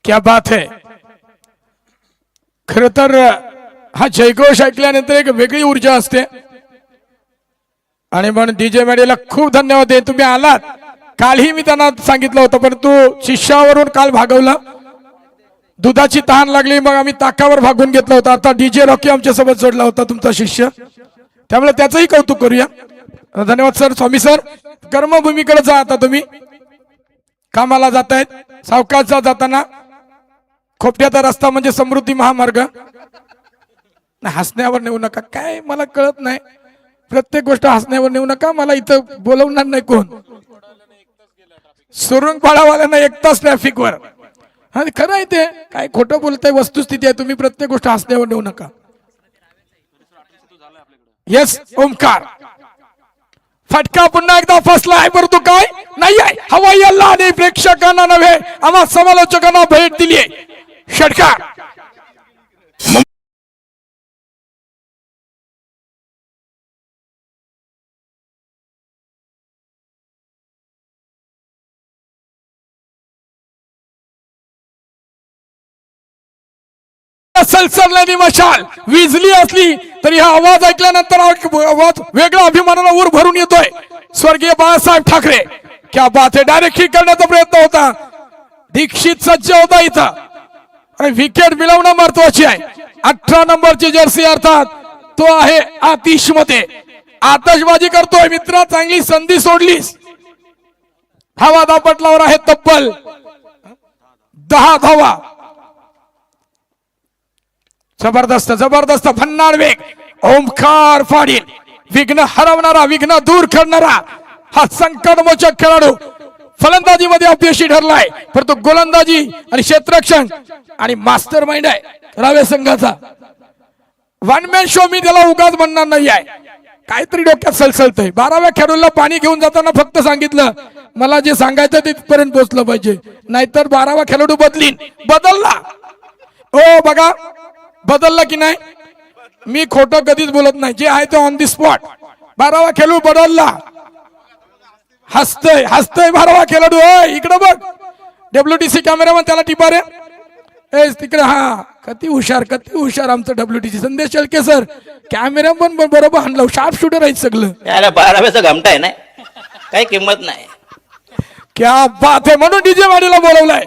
क्या बात है. खर तर हा जयघोष ऐकल्यानंतर एक वेगळी ऊर्जा असते. आणि म्हणून डीजे मॅडीला खूप धन्यवाद आहे. तुम्ही आलात. कालही मी त्यांना सांगितलं होतं परंतु शिष्यावरून काल भागवलं. दुधाची तहान लागली मग आम्ही ताकावर भागून घेतला होता. आता डीजे रॉकी आमच्या सोबत जोडला होता तुमचा शिष्य. त्यामुळे त्याचंही कौतुक करूया. धन्यवाद सर. स्वामी सर कर्मभूमीकडे जा. आता तुम्ही कामाला जातायत. सावकाश जाताना खोपट्याचा रस्ता म्हणजे समृद्धी महामार्ग. हसण्यावर नेऊ नका. काय मला कळत नाही. प्रत्येक गोष्ट हसण्यावर नेऊ नका. मला इथं बोलवणार नाही कोण. सुरुंगपाडावाल्यांना 1 तास ट्रॅफिक वर. खरं आहे ते. काय खोटं बोलताय. वस्तुस्थिती आहे. तुम्ही प्रत्येक गोष्ट हसण्यावर नेऊ नका. येस ओमकार. फटका पुन्हा एकदा फसला आहे परंतु काय नाही आहे. हवाई अल्लाने प्रेक्षकांना नव्हे आम्हा समालोचकांना भेट दिली आहे. षटकार. सलसललेली मशाल विजली असली तरी हा आवाज ऐकल्यानंतर आवाज वेगळा अभिमानाला ऊर भरून येतोय. स्वर्गीय बाळासाहेब ठाकरे क्या बात आहे. डायरेक्ट किक करण्याचा प्रयत्न होता. दीक्षित सज्ज होता इथं आणि विकेट मिळवणं महत्वाची आहे. 18 नंबरची जर्सी अर्थात तो आहे आतिश मध्ये. आतषबाजी करतोय मित्रा, चांगली संधी सोडलीस. हवा दापटलावर आहे तब्बल 10 धावा. जबरदस्त जबरदस्त भन्नाड वेग. ओमकार पाटील विघ्न हरवणारा, विघ्न दूर करणारा हा संकटमोचक खेळाडू फलंदाजी मध्ये अपयशी ठरलाय, परंतु गोलंदाजी आणि क्षेत्ररक्षण आणि मास्टर माइंड आहे रावे संघाचा. वन मॅन शो मी त्याला उगाच म्हणणार नाही आहे. काहीतरी डोक्यात सलसलतंय. 12व्या खेळाडूला पाणी घेऊन जाताना फक्त सांगितलं मला जे सांगायचं तिथपर्यंत पोहोचलं पाहिजे, नाहीतर 12वा खेळाडू बदलला. ओ बघा बदलला की नाही. मी खोटं कधीच बोलत नाही, जे आहे ते ऑन दी स्पॉट. 12वा खेळाडू बदलला. हसतय हसतय 12वा खेळाडू. इकडे बघ WTC कॅमेरामन त्याला टिपा रे तिकडे. हा किती हुशार आमचं WTC संदेश चलके सर. कॅमेरा पण बरोबर आणलं. शार्प शूटर आहेत सगळं. याला 12व्याचा घमटा आहे ना, काही किंमत नाही. क्या बात आहे. म्हणून डीजे वाडीला बोलवलाय.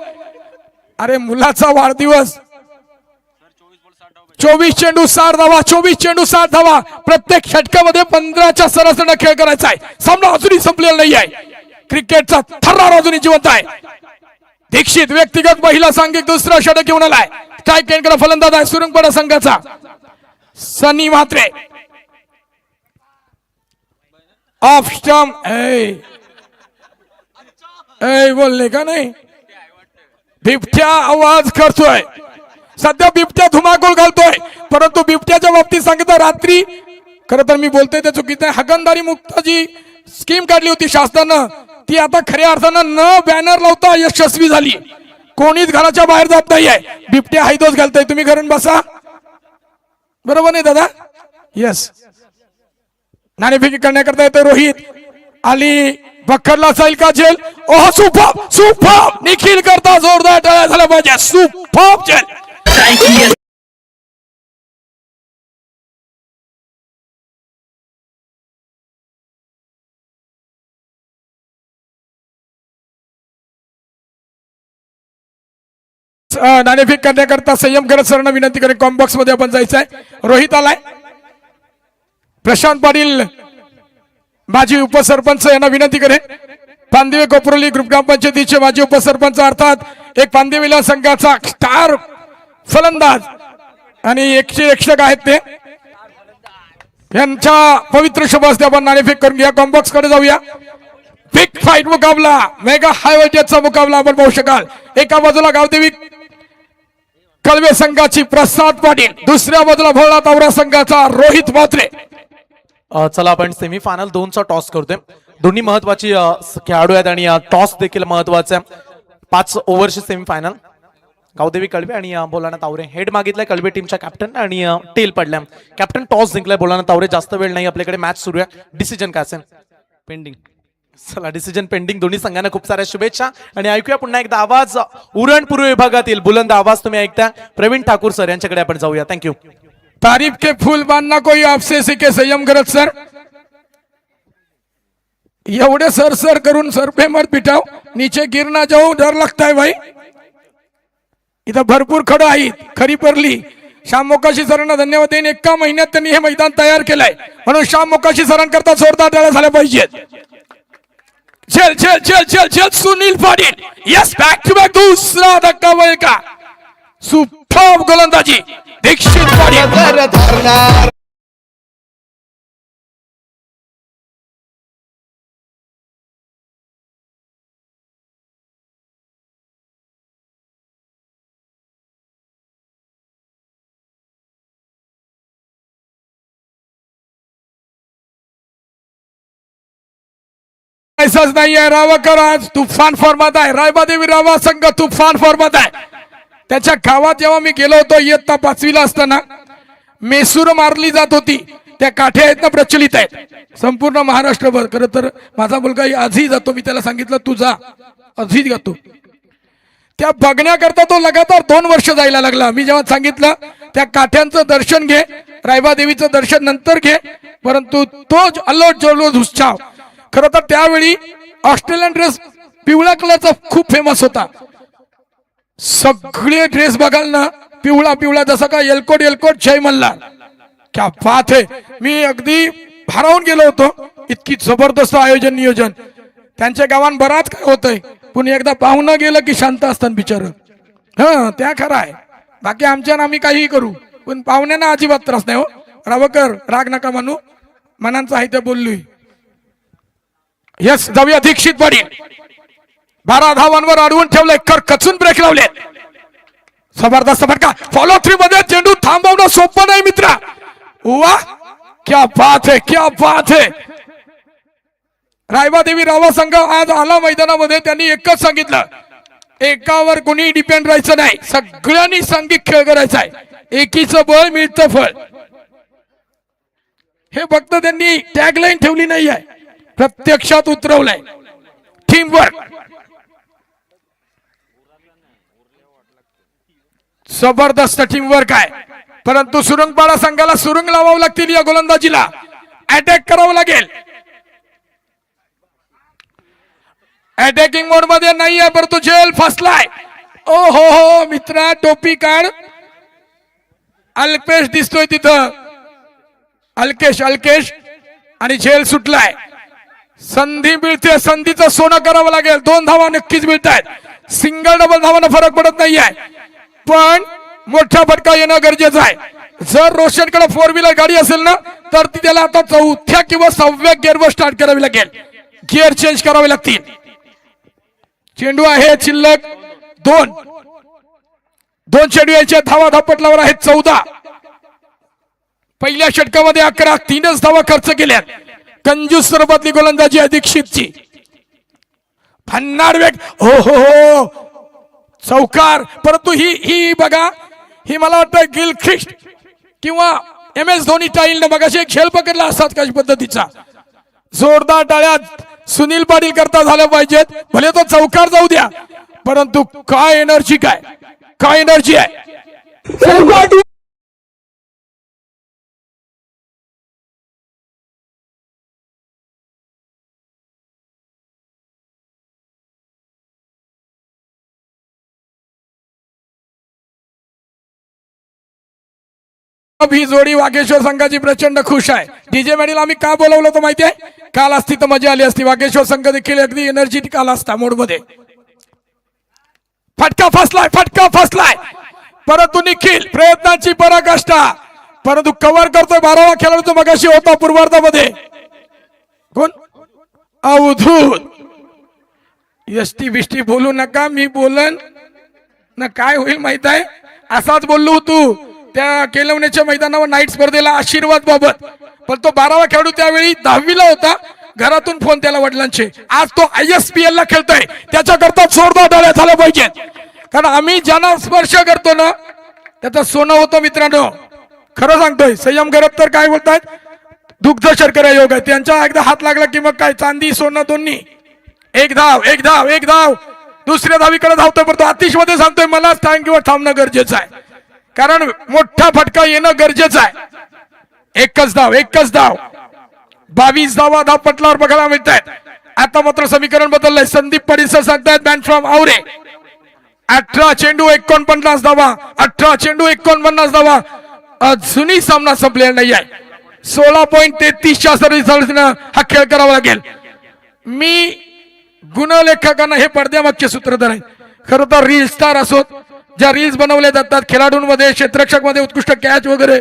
अरे मुलाचा वाढदिवस. 24 चेंडू 60 धावा. 24 चेंडू 60 धावा. प्रत्येक षटकामध्ये 15च्या सरासरीने खेळ करायचा आहे. सामना अजूनही संपलेला नाही आहे. क्रिकेटचा थरार अजूनही जिवंत आहे. दीक्षित व्यक्तिगत पहिला सांघिक दुसरा षटक घेऊन आलाय. स्ट्राईक एंड फलंदाज आहे सुरंगपाडा संघाचा सनी म्हात्रे. ऑफ स्टंप बोलले का नाही. बिबट्या आवाज करतोय. सध्या बिबट्या धुमाकूळ घालतोय, परंतु बिबट्याच्या बाबतीत सांगितलं रात्री खरं तर मी बोलतोय ते चुकीचं आहे. हागणदारी मुक्त जी स्कीम काढली होती शासनानं ती आता खऱ्या अर्थानं न बॅनर लावता यशस्वी झाली. कोणीच घराच्या बाहेर जात नाहीये. बिबट्या हायदोस घालतोय. तुम्ही घरून बसा. बरोबर नाही दादा. येस. नाणेफेकी करण्याकरता येतो रोहित. आली बखरला जाईल का झेल. ओह सुपर सुपर. निखिल करता जोरदार टाळ्या झाल्या पाहिजे. सुपर झेल. नाणेफेक करण्याकरता संयम करत सरांना विनंती करेन. कॉम्बॉक्स मध्ये आपण जायचं आहे. रोहित आलाय. प्रशांत पाटील माजी उपसरपंच यांना विनंती करेन. पांदिवे कोपरोली ग्रुप ग्रामपंचायतीचे माजी उपसरपंच अर्थात एक पांदिवेला संघाचा स्टार फलंदाज आणि एक शिक्षक आहेत ते यांच्या पवित्र शुभ हस्ते आपण नाणेफेक करून घ्या. कॉम्बॉक्स कडे जाऊया. बिग फाईट मुकाबला, मेगा हाय व्होल्टेजचा मुकाबला आपण पाहू शकाल. एका बाजूला गावदेवी कळवे संघाची प्रसाद पाटील, दुसऱ्या बाजूला भोळा तावरा संघाचा रोहित म्हात्रे. चला आपण सेमीफायनल 2चा टॉस करतोय. दोन्ही महत्वाची खेळाडू आहेत आणि टॉस देखील महत्वाचा आहे. 5 ओव्हरची सेमीफायनल. गावदेवी कळवे आणि बोलाना तावरे. हेड मागितलाय कळवे टीमच्या कॅप्टन आणि टेल पडल्या. कॅप्टन टॉस जिंकलाय बोलाना तावरे. जास्त वेळ नाही आपल्याकडे, मॅच सुरू आहे. डिसिजन काय असेल? पेंडिंग. चला डिसिजन पेंडिंग. दोन्ही संघांना खूप साऱ्या शुभेच्छा आणि ऐकूया पुन्हा एकदा आवाज. उरण पूर्व विभागातील बुलंद आवाज तुम्ही ऐकता प्रवीण ठाकूर सर यांच्याकडे आपण जाऊया. थँक्यू. तारीफ के फूल बांधना कोई आपसे सीखे संयम करत सर. एवढे सर सर करून सर पे मत पिटाव. नीचे गिरना जाऊ डर लगता है भाई. इथं भरपूर खडं आहेत. खरी परली. श्याम मोकाशी सरांना धन्यवाद देईन. एका महिन्यात त्यांनी हे मैदान तयार केलंय, म्हणून श्याम मोकाशी सरांकरता जोरदार टाळ्या झाल्या पाहिजेत. चल चल चल चल चल Sunil Patil. Yes back to back दुसरा धक्का बळ का. सुपर गोलंदाजी दीक्षित पाटील. धरणार ऐसाच नाहीये. रावाकर आज तुफान फॉर्मात आहे. रायबादेवी रावा संघ तुफान फॉर्मात आहे. त्याच्या गावात जेव्हा मी गेलो होतो इयत्ता 5वीला असताना मेसूर मारली जात होती. त्या काठ्या आहेत ना प्रचलित आहेत संपूर्ण महाराष्ट्रभर. खरं तर माझा मुलगा आजही जातो. मी त्याला सांगितलं तू जा, आजही जातो. त्या बघण्याकरता तो लगातार 2 वर्ष जायला लागला. मी जेव्हा सांगितलं त्या काठ्यांचं दर्शन घे, रायबा देवीचं दर्शन नंतर घे, परंतु तोच अल्लोट जल्लोष उत्साह. खरं तर त्यावेळी ऑस्ट्रेलियन ड्रेस पिवळ्या कलरचा खूप फेमस होता. सगळे ड्रेस बघाल ना पिवळा पिवळा, जसा का एलकोट जय मल्हार. क्या बात है. मी अगदी भारावून गेलो होतो, इतकी जबरदस्त आयोजन नियोजन. त्यांच्या गावात बराच काय होतंय, पण एकदा पाहुणं गेलं की शांत असतात बिचार. हा त्या खरं आहे. बाकी आमच्यानं आम्ही काहीही करू, पण पाहुण्यांना अजिबात त्रास नाही. हो रावकर, राग नका मानू, मनांचं आहे ते बोललोय. यस, जाऊया दीक्षित पाटील. 12 धावांवर अडवून ठेवलंय, कचून ब्रेक लावले. जबरदस्त फटका. फॉलो थ्री मध्ये चेंडू थांबवणं सोपं नाही मित्रा. वा, क्या बात है, क्या बात है. रायबा देवी रावा संघ आज आला मैदानामध्ये. त्यांनी एकच सांगितलं, एकावर कोणी डिपेंड राहायचं नाही, सगळ्यांनी सांघिक खेळ करायचा आहे. एकीचं बळ मिळतं फळ. हे फक्त त्यांनी टॅगलाईन ठेवली नाही आहे, प्रत्यक्षात उतरवलंय. Team work. जबरदस्त टीम वर्क आहे. परंतु सुरंगपाडा संघाला सुरुंग लावावं लागतील. या गोलंदाजीला अटॅक करावं लागेल. अटॅकिंग मोड मध्ये नाहीये, परंतु झेल फसलाय. ओ हो मित्रा, टोपी काढ. अल्पेश दिसतोय तिथं, अल्केश आणि झेल सुटलाय. संधी मिळते, संधीचं सोनं करावं लागेल. 2 धावा नक्कीच मिळत आहेत. सिंगल डबल धावांना फरक पडत नाहीये, पण मोठा फटका येणं गरजेचं आहे. जर रोशनकडे 4 व्हीलर गाडी असेल ना, तर ती त्याला आता 4थ्या किंवा 6व्या गिअरवर स्टार्ट करावी लागेल. गिअर चेंज करावे लागतील. चेंडू आहे शिल्लक 2 चेंडू याच्या धावा धापटलावर आहेत 14. पहिल्या षटकामध्ये 11, 3च धावा खर्च केल्या. कंजूस स्वरूपातली गोलंदाजी आहे दीक्षितची. भन्नाट वेग. हो हो हो, चौकार. परंतु ही बघा, ही मला वाटतं गिलख्रिस्ट किंवा MS धोनी स्टाईल न बघा एक खेळ पकडला असतात कशा पद्धतीचा. जोरदार टाळ्या सुनील पाटील करता झाल्या पाहिजेत. भले तो चौकार जाऊ द्या, परंतु काय एनर्जी, काय एनर्जी आहे. ही जोडी वाघेश्वर संघाची प्रचंड खुश आहे. डीजे मॅडील आम्ही का बोलवलं होतं माहिती आहे? काल असती तर मजा आली असती. वाघेश्वर संघ देखील अगदी एनर्जेटिक आला असता मोड मध्ये. फटका फसलाय. परंतु निखिल प्रयत्नाची पराकाष्ठा, परंतु कव्हर करतोय 12वा खेळाडू तो मगाशी होता पूर्वार्धामध्ये. कोण? अवधूत. यष्टी बिष्टी बोलू नका, मी बोलन ना काय होईल माहित आहे. असाच बोललो तू त्या केलवण्याच्या मैदानावर नाईट स्पर्धेला आशीर्वाद बाबत, पण तो 12वा खेळाडू त्यावेळी 10वीला होता. घरातून फोन त्याला वडिलांचे. आज तो ISPL ला खेळतोय. त्याच्याकरता जोरदार टाळ्या झाल्या पाहिजेत, कारण आम्ही ज्यांना स्पर्श करतो ना त्याचं सोनं होतं मित्रांनो. खरं सांगतोय. संयम करत तर काय बोलतायत, दुग्ध शर्करा योग आहे. त्यांच्या एकदा हात लागला की मग काय चांदी सोनं दोन्ही. एक धाव दुसऱ्या धावीकडे धावतोय, पण तो आतिश मध्ये सांगतोय मला स्टँडवर थांबणं गरजेचं आहे, कारण मोठा फटका येणं गरजेचं आहे. एकच धाव 22 धावा धापटलावर बघायला मिळत आहेत. आता मात्र समीकरण बदललंय. संदीप पाटील सर सांगतायत मॅन फ्रॉम आवरे. 18 चेंडू 49 धावा. 18 चेंडू 49 धावा. अजूनही सामना संपलेला नाही आहे. 16.33च्या सर्व्हिसनं हा खेळ करावा लागेल. मी गुणलेखकांना हे पडद्यामागचे सूत्रधार आहेत. खरं तर रील स्टार असोत, ज्या रील्स बनवल्या जातात खेळाडूंमध्ये, क्षेत्ररक्षक मध्ये उत्कृष्ट कॅच वगैरे,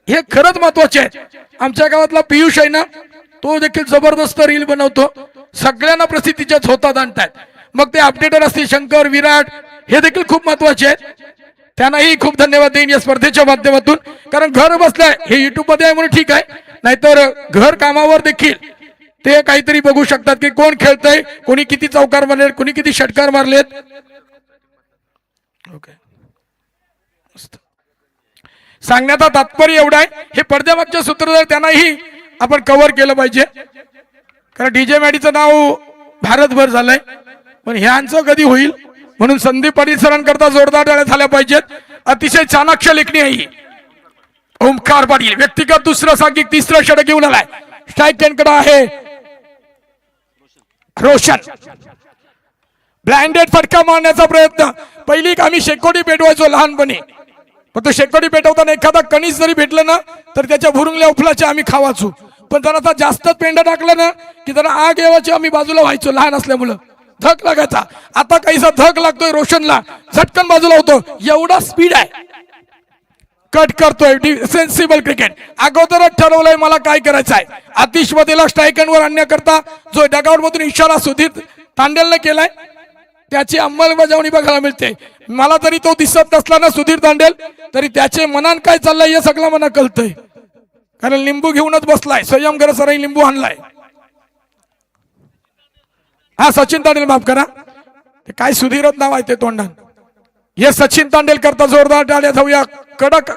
हे खरंच महत्वाचे आहे. आमच्या गावातला पियुष आहे ना, तो देखील जबरदस्त रील बनवतो. सगळ्यांना प्रसिद्धीच्या झोतात आणतात. मग ते अपडेटर असतील शंकर, विराट, हे देखील खूप महत्वाचे आहेत. त्यांनाही खूप धन्यवाद देईन या स्पर्धेच्या माध्यमातून, कारण घर बसलाय हे युट्यूब मध्ये आहे म्हणून ठीक आहे, नाहीतर घर कामावर देखील ते काहीतरी बघू शकतात की कोण खेळतंय, कोणी किती चौकार मारले, कोणी किती षटकार मारलेत. ओके, सांगण्याचा तात्पर्य एवढा आहे, हे पडद्यामागच्या सूत्रधार त्यांनाही आपण कव्हर केलं पाहिजे, कारण डीजे मॅडीचं नाव भारतभर झालंय, पण ह्यांचं कधी होईल म्हणून संदीप पाटील सरांकरता जोरदार टाळ्या झाल्या पाहिजेत. अतिशय चाणाक्ष लेखणी आहे ही. ओमकार पाटील व्यक्तिगत दुसरं सांघिक तिसरं षटक घेऊन आलाय. स्ट्राईक टेनकडे आहे रोशन. ब्लाइंडेड फटका मारण्याचा प्रयत्न. पहिली आम्ही शेकोटी पेटवायचो लहानपणी, पण तो शेकोटी पेटवताना एखादा कणीस जरी भेटलं ना तर त्याच्या भुरुंगल्या उफलाचे आम्ही खावाचो. पण जरा आता जास्तच पेंडा टाकलं ना की जरा आग येवाची आम्ही बाजूला व्हायचो लहान असल्यामुळं. धक लागायचा. आता काहीसा धक लागतोय रोशनला, झटकन बाजूला होतो. एवढा स्पीड आहे. कट करतोय. Sensible cricket. अगोदरच ठरवलंय मला काय करायचं आहे. आतिश मधेला स्ट्रायकरवर आणण्याकरता जो डगआउट मधून इशारा सुधीर तांडेलने केलाय त्याची अंमलबजावणी बघायला मिळते. मला तरी तो दिसत नसला ना सुधीर तांडेल तरी त्याचे मनात काय चाललंय हे सगळं मला कळतंय. कारण लिंबू घेऊनच बसलाय. संयम कर सराई लिंबू आणलाय. हा सचिन तांडेल माफ करा, ते काय सुधीरच नाव आहे ते तोंडात. हे सचिन तांडेल करता जोरदार टाळ्या जाऊया. कडक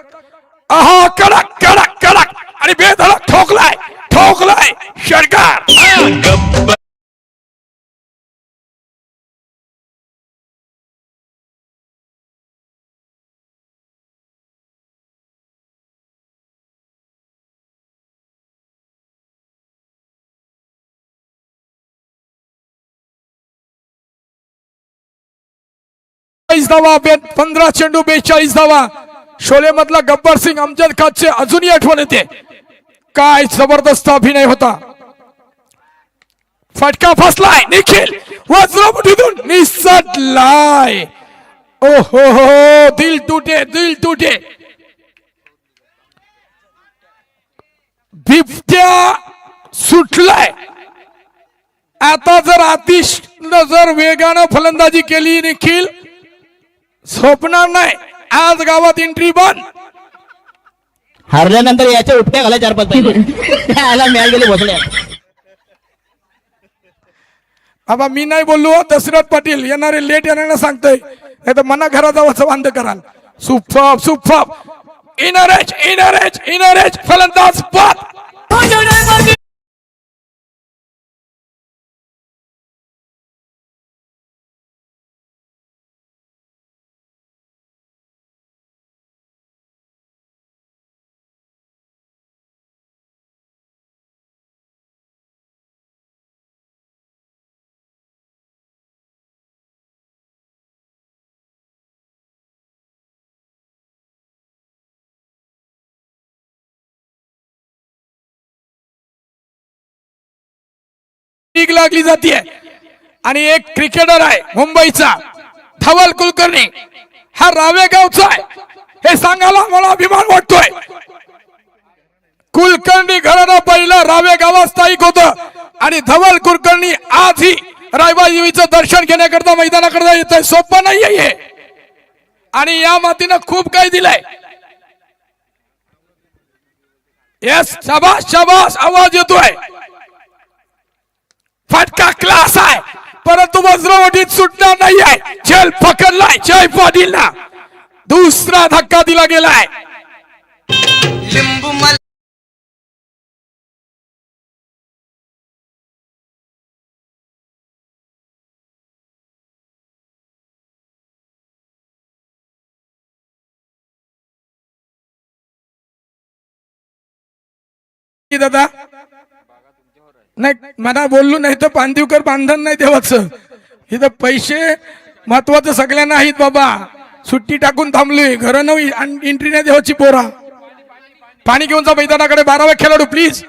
आहा कडक कडक कडक आणि बेधडक ठोकलाय ठोकलाय षटकार. धावा 15 चेंडू 42 धावा. शोले मधला गब्बर सिंग अमजद खानचे अजूनही आठवण येते. काय जबरदस्त अभिनय होता. फटका फसलाय. निखिल वज्रमुठीतून निसटलाय. ओहो हो दिल टूटे दिल टूटे. बिबट्या सुटलाय. आता जर आतिश जर वेगानं फलंदाजी केली निखिल झोपणार नाही. आज गावात एंट्री बंद. हरल्यानंतर याच्या उपट्या घाला 4-5 पाहिजे त्याला मॅच गेले बसल्या. बाबा मी नाही बोललो. दशरथ पाटील येणारे लेट येणाऱ्यांना सांगतोय नाही तर मना घरात जावं बंद कराल. Super super. इनर एज फलंदाज बाद. लागली जाते आणि एक क्रिकेटर आहे मुंबईचा धवल कुलकर्णी. हा रावे गावचा आहे. हे सांगायला मला अभिमान वाटतोय. कुलकर्णी घराणं पहिलं रावे गावात स्थायिक होतं आणि धवल कुलकर्णी आजही रायबादेवीचं दर्शन घेण्याकरता मैदानाकडे येत आहे. सोपं नाहीये हे आणि या मातीनं खूप काही दिलंय. येस शाबास शाबास. आवाज येतोय. फटका क्लास आहे परंतु वज्रवटीत सुटणार नाही आहे. झेल पकडलाय जय पाटीलला. दुसरा धक्का दिला गेलाय. लिंबू मला दादा नाही मला बोललो नाही तर पांदिवकर बांधण नाही देवाचं. इथं पैसे महत्वाचं सगळ्यांना आहेत बाबा. सुट्टी टाकून थांबलोय. घर नवी एंट्री नाही देवाची पोरा. पाणी घेऊन जा मैदानाकडे. 12वा खेळाडू प्लीज.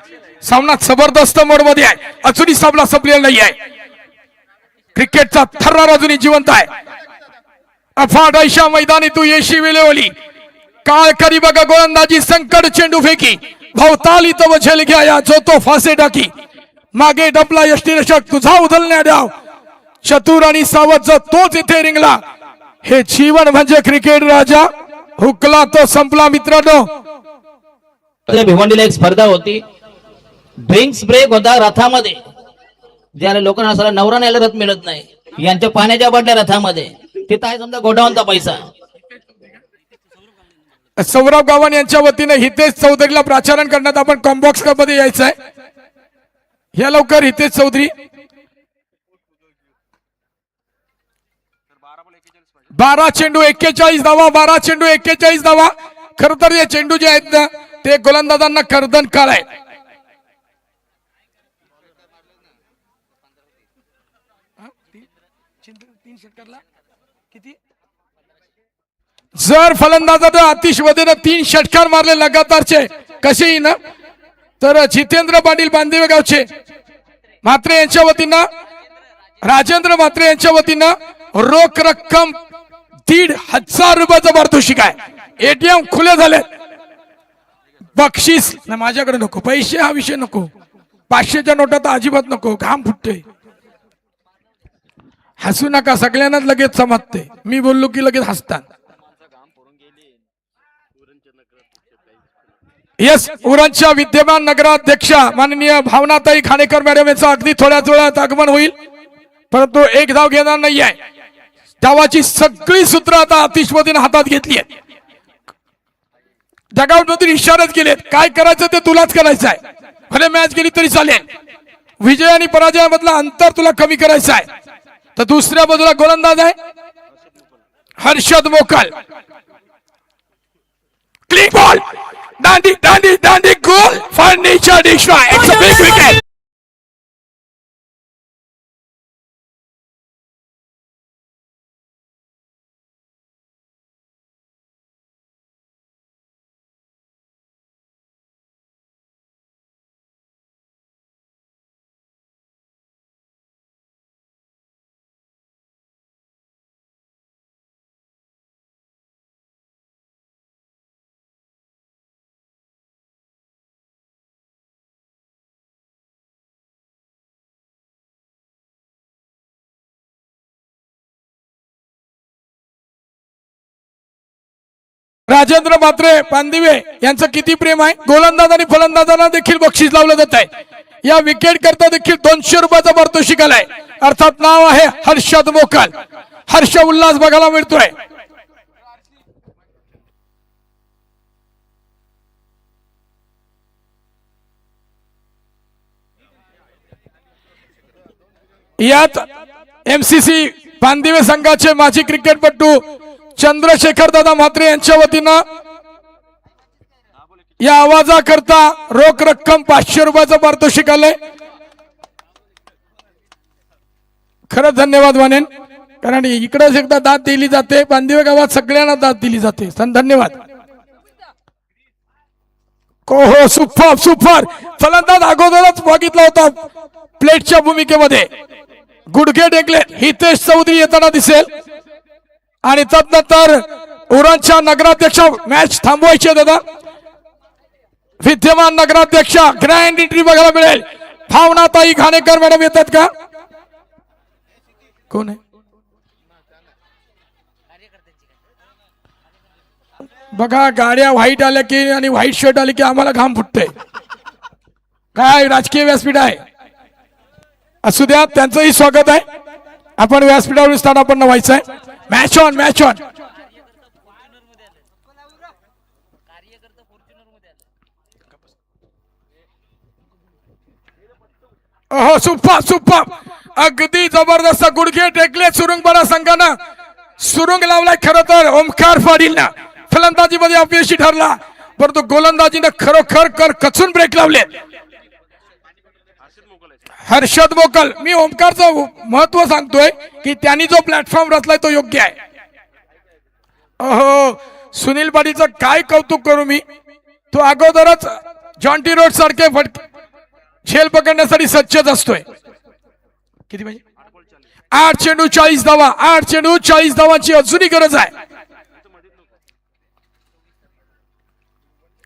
सामना जबरदस्त मोड मध्ये आहे. अजूनही सामना संपलेला नाही आहे. क्रिकेटचा थर्रार अजूनही जिवंत आहे. अफाट ऐशा मैदानी तू येशी वेळेवली. काळ करी बघा गोलंदाजी संकट चेंडू फेकी. भवताली तव झेल घ्या जो तो फासे टाकी. मागे डबला यष्टीरक्षक तुझा उधलण्या डाव. चतुर आणि सावध तोच इथे रिंगला. हे जीवन म्हणजे क्रिकेट राजा. हुकला तो संपला मित्रांनो. भिवंडीला एक स्पर्धा होती. ड्रिंक्स ब्रेक होता रथामध्ये. ज्याला लोकांना असला नवरा न्यायला रथ मिळत नाही. यांच्या पाण्याच्या बाटल्या रथामध्ये. तिथं आहे समजा गोडाऊनचा पैसा. सौरभ गावान यांच्या वतीने हितेश चौधरीला प्राचारण करण्यात आपण कॉम्बॉक्स मध्ये यायचं आहे. या लवकर हितेश चौधरी. 12 चेंडू 41 धावा, 12 चेंडू 41 धावा. खर तर हे चेंडू जे आहेत ना ते गोलंदाजांना कर्दन काळ आहे. जर फलंदाजानं आतिश वदेनं 3 षटकार मारले लगातारचे कसेही ना तर जितेंद्र पाटील बांदिवे गावचे म्हात्रे यांच्या वतीनं, राजेंद्र म्हात्रे यांच्या वतीनं रोख रक्कम 1,500 रुपयाचं पारितोषिक आहे. एटीएम खुले झाले. बक्षीस ना माझ्याकडे नको, पैसे हा विषय नको, 500च्या नोटा तर अजिबात नको, घाम फुटते. हसू नका, सगळ्यांनाच लगेच समजते. मी बोललो की लगेच हसतात. येस, उरणच्या विद्यमान नगराध्यक्षा माननीय भावनाताई खाणेकर मॅडम यांचं अगदी थोड्याच वेळात आगमन होईल, परंतु एक धाव घेणार नाही आहे. धावाची सगळी सूत्र आता आतिश वदीनं हातात घेतली आहेत. डगआउट मधून इशाराच केलेत, काय करायचं ते तुलाच करायचं आहे. भले मॅच गेली तरी चालेल, विजय आणि पराजयामधलं अंतर तुला कमी करायचं आहे. तर दुसऱ्या बाजूला गोलंदाज आहे हर्षद मोकल. क्लीन बॉल, दांडी दांडी दांडी, गोल, furniture destroy. It's a big wicket. Rajendra Mhatre पांदिवे यांचं किती प्रेम आहे. गोलंदाज आणि फलंदाजांना देखील बक्षीस लावलं जात आहे. या विकेट करता देखील 200 रुपयाचा पारितोषिक आलाय. अर्थात नाव आहे हर्षद मोकल. हर्ष उल्हास बघायला मिळतोय. यात एमसीसी पांदिवे संघाचे माजी क्रिकेटपटू चंद्रशेखर दादा म्हात्रे यांच्या वतीनं या आवाजाकरता रोख रक्कम 500 रुपयाचं पारितोषिक आलंय. खरंच धन्यवाद मानेन, कारण इकडेच एकदा दाद दिली जाते, बांदिवे गावात सगळ्यांना दाद दिली जाते. धन्यवाद. हो, सुपर सुपर. फलंदाज अगोदरच बघितला होता प्लेटच्या भूमिकेमध्ये, गुडघे टेकले. हितेश चौधरी येताना दिसेल आणि तदनंतर उरणच्या नगराध्यक्ष मॅच थांबवायची दादा. विद्यमान नगराध्यक्ष ग्रँड एंट्री बघायला मिळेल. भावनाताई खाणेकर मॅडम येतात का? कोण आहे बघा. गाड्या व्हाईट आल्या की आणि व्हाईट शर्ट आले की आम्हाला घाम फुटते. काय राजकीय व्यासपीठ आहे, असू द्या. त्यांचंही स्वागत आहे. आपण व्यासपीठावर स्थानापन्न व्हायचं आहे. Match on, match on. ओहो, सुपर सुपर. अगदी जबरदस्त. गुडघे टेकले सुरुंगपाडा संघानं. सुरुंग लावलाय खरं तर ओमकार पाटीलनं. फलंदाजीमध्ये अपयशी ठरला, परंतु गोलंदाजीनं खरोखर कचून ब्रेक लावले. हर्षद मोकल. मी ओमकारचं महत्व सांगतोय की त्यांनी जो प्लॅटफॉर्म रचलाय तो योग्य आहे. अहो, सुनील पाटीलचं काय कौतुक करू मी. तो अगोदरच जॉन्टी रोड सारखे झेल पकडण्यासाठी सज्जच असतोय. किती पाहिजे? 8 चेंडू 40 धावा. 8 चेंडू 40 धावांची अजूनही गरज आहे.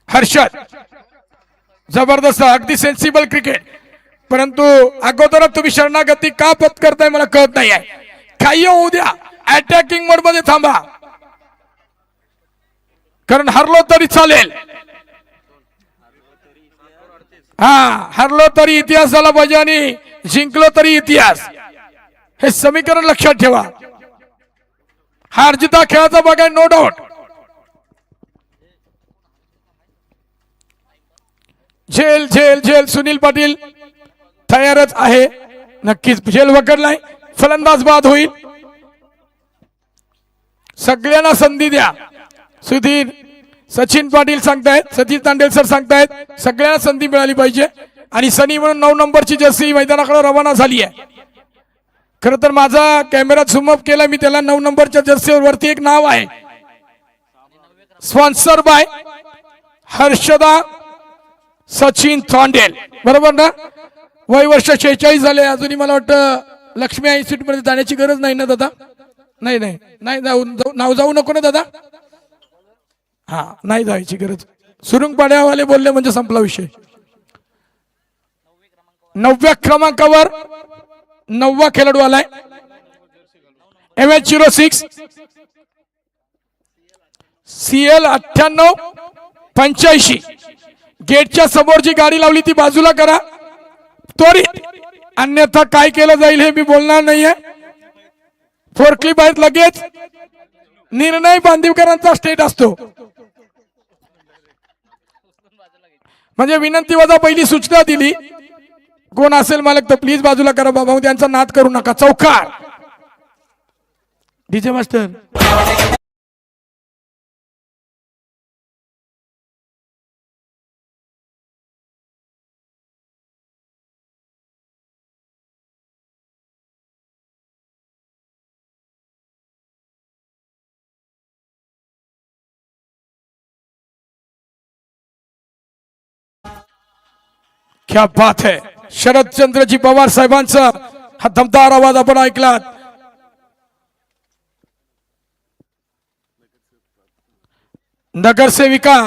हर्षद जबरदस्त, अगदी सेन्सिबल क्रिकेट. परंतु अगोदरच तुम्ही शरणागती का पत्करताय मला कळत नाही आहे. काही होऊ द्या, अटॅकिंग मोड मध्ये थांबा, कारण हरलो तरी चालेल. हा, हरलो तरी इतिहास झाला पाहिजे आणि जिंकलो तरी इतिहास. हे समीकरण लक्षात ठेवा. हार जिता खेळाचा बघाय, नो डाऊट. झेल झेल झेल. सुनील पाटील तयारच आहे. नक्कीच झेल वगळलाय. फलंदाज बाद होईल. सगळ्यांना संधी द्या. सुधीर सचिन पाटील सांगतायत, सतीश तांडेल सर सांगतायत सगळ्यांना संधी मिळाली पाहिजे. आणि सनी म्हणून 9 नंबरची जर्सी मैदानाकडे रवाना झाली आहे. खर तर माझा कॅमेरा झूम अप केला मी त्याला. 9 नंबरच्या जर्सीवर वरती एक नाव आहे, स्पॉन्सर बाय हर्षदा सचिन तांडेल, बरोबर ना. वय वर्ष 46 झाले. अजूनही मला वाटतं लक्ष्मी इन्स्टिट्यूट मध्ये जाण्याची गरज नाही ना दादा. नाही नाही नाही नाव जाऊ नको ना दादा. हा नाही जायची गरज. सुरुंगपाड्यावाले बोलले म्हणजे संपला विषय. 9व्या क्रमांकावर 9वा खेळाडू आलाय, MH06 CL 9885. गेटच्या समोर जी गाडी लावली ती बाजूला करा त्वरित, अन्यथा काय केलं जाईल हे मी बोलणार नाहीये. फोरक्लिप आहेत लगेच. निर्णय बांदिवकरांचा स्टेट असतो. म्हणजे विनंती वजा पहिली सूचना दिली. कोण असेल मालक तर प्लीज बाजूला करा बाबा, त्यांचा नाद करू नका. चौकार डीजे मास्टर. क्या बात है. शरदचंद्रजी पवार साहेबांचा हा दमदार आवाज आपण ऐकलात. नगरसेविका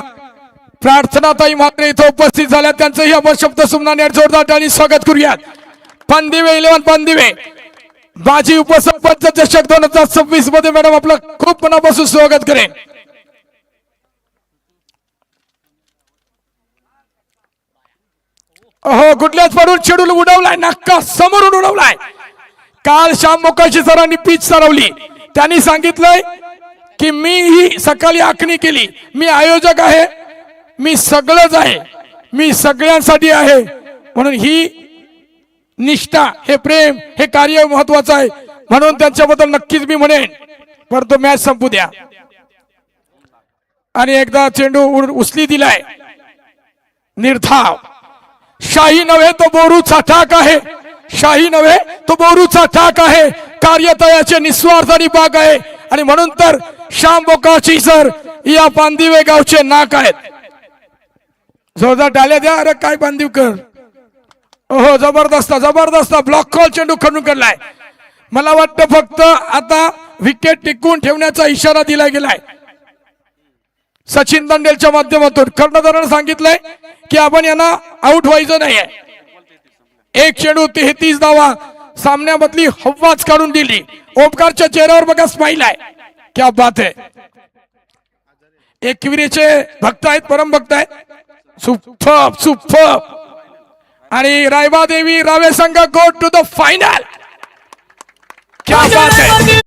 प्रार्थनाताई मात्रे इथं उपस्थित झाल्या. त्यांचंही आपण शब्द सुमनाने जोरदार टाळी स्वागत करूयात. पानदिवे 11 पानदिवे माजी उपसरपंच चषक 2026 मध्ये मॅडम आपलं खूप मनापासून स्वागत करेन. हो कुठल्याच पडून शेड्यूल उडवलाय, नाका समोरून उडवलाय. काल श्याम मोकाशी सरांनी पीच सरवली. त्यांनी सांगितलंय की मी ही सकाळी आखणी केली, मी आयोजक आहे, मी सगळंच आहे, मी सगळ्यांसाठी आहे. म्हणून ही निष्ठा, हे प्रेम, हे कार्य महत्वाचं आहे. म्हणून त्यांच्याबद्दल नक्कीच मी म्हणेन. परंतु मॅच संपू द्या. आणि एकदा चेंडू उचली दिलाय. निर्धाव. शाही नव्हे तो बोरूचा ठाक आहे, शाही नव्हे तो बोरूचा ठाक आहे. कार्यतयाचे निस्वार्थ आणि बाग आहे. आणि म्हणून तर श्याम बोकाची सर या पानदिवे गावचे नाक आहेत. जोरदार टाळ्या द्या. अरे काय पानदिवकर, ओहो जबरदस्त जबरदस्त. ब्लॉक कॉल चेंडू खणून काढलाय. मला वाटतं फक्त आता विकेट टिकवून ठेवण्याचा इशारा दिला गेलाय सचिन तांडेलच्या माध्यमातून. कर्णधारानं सांगितलंय की आपण यांना आउट व्हायचं नाहीये. एक चेंडू 33 धावा. सामन्यामधली हवाच काढून दिली. ओमकारच्या चेहऱ्यावर बघा स्माइल आहे. क्या बात है. एकविरेचे भक्त आहेत, परम भक्त आहेत. Superb superb. आणि रायबा देवी रावे संघ गो टू द फायनल. क्या बात है.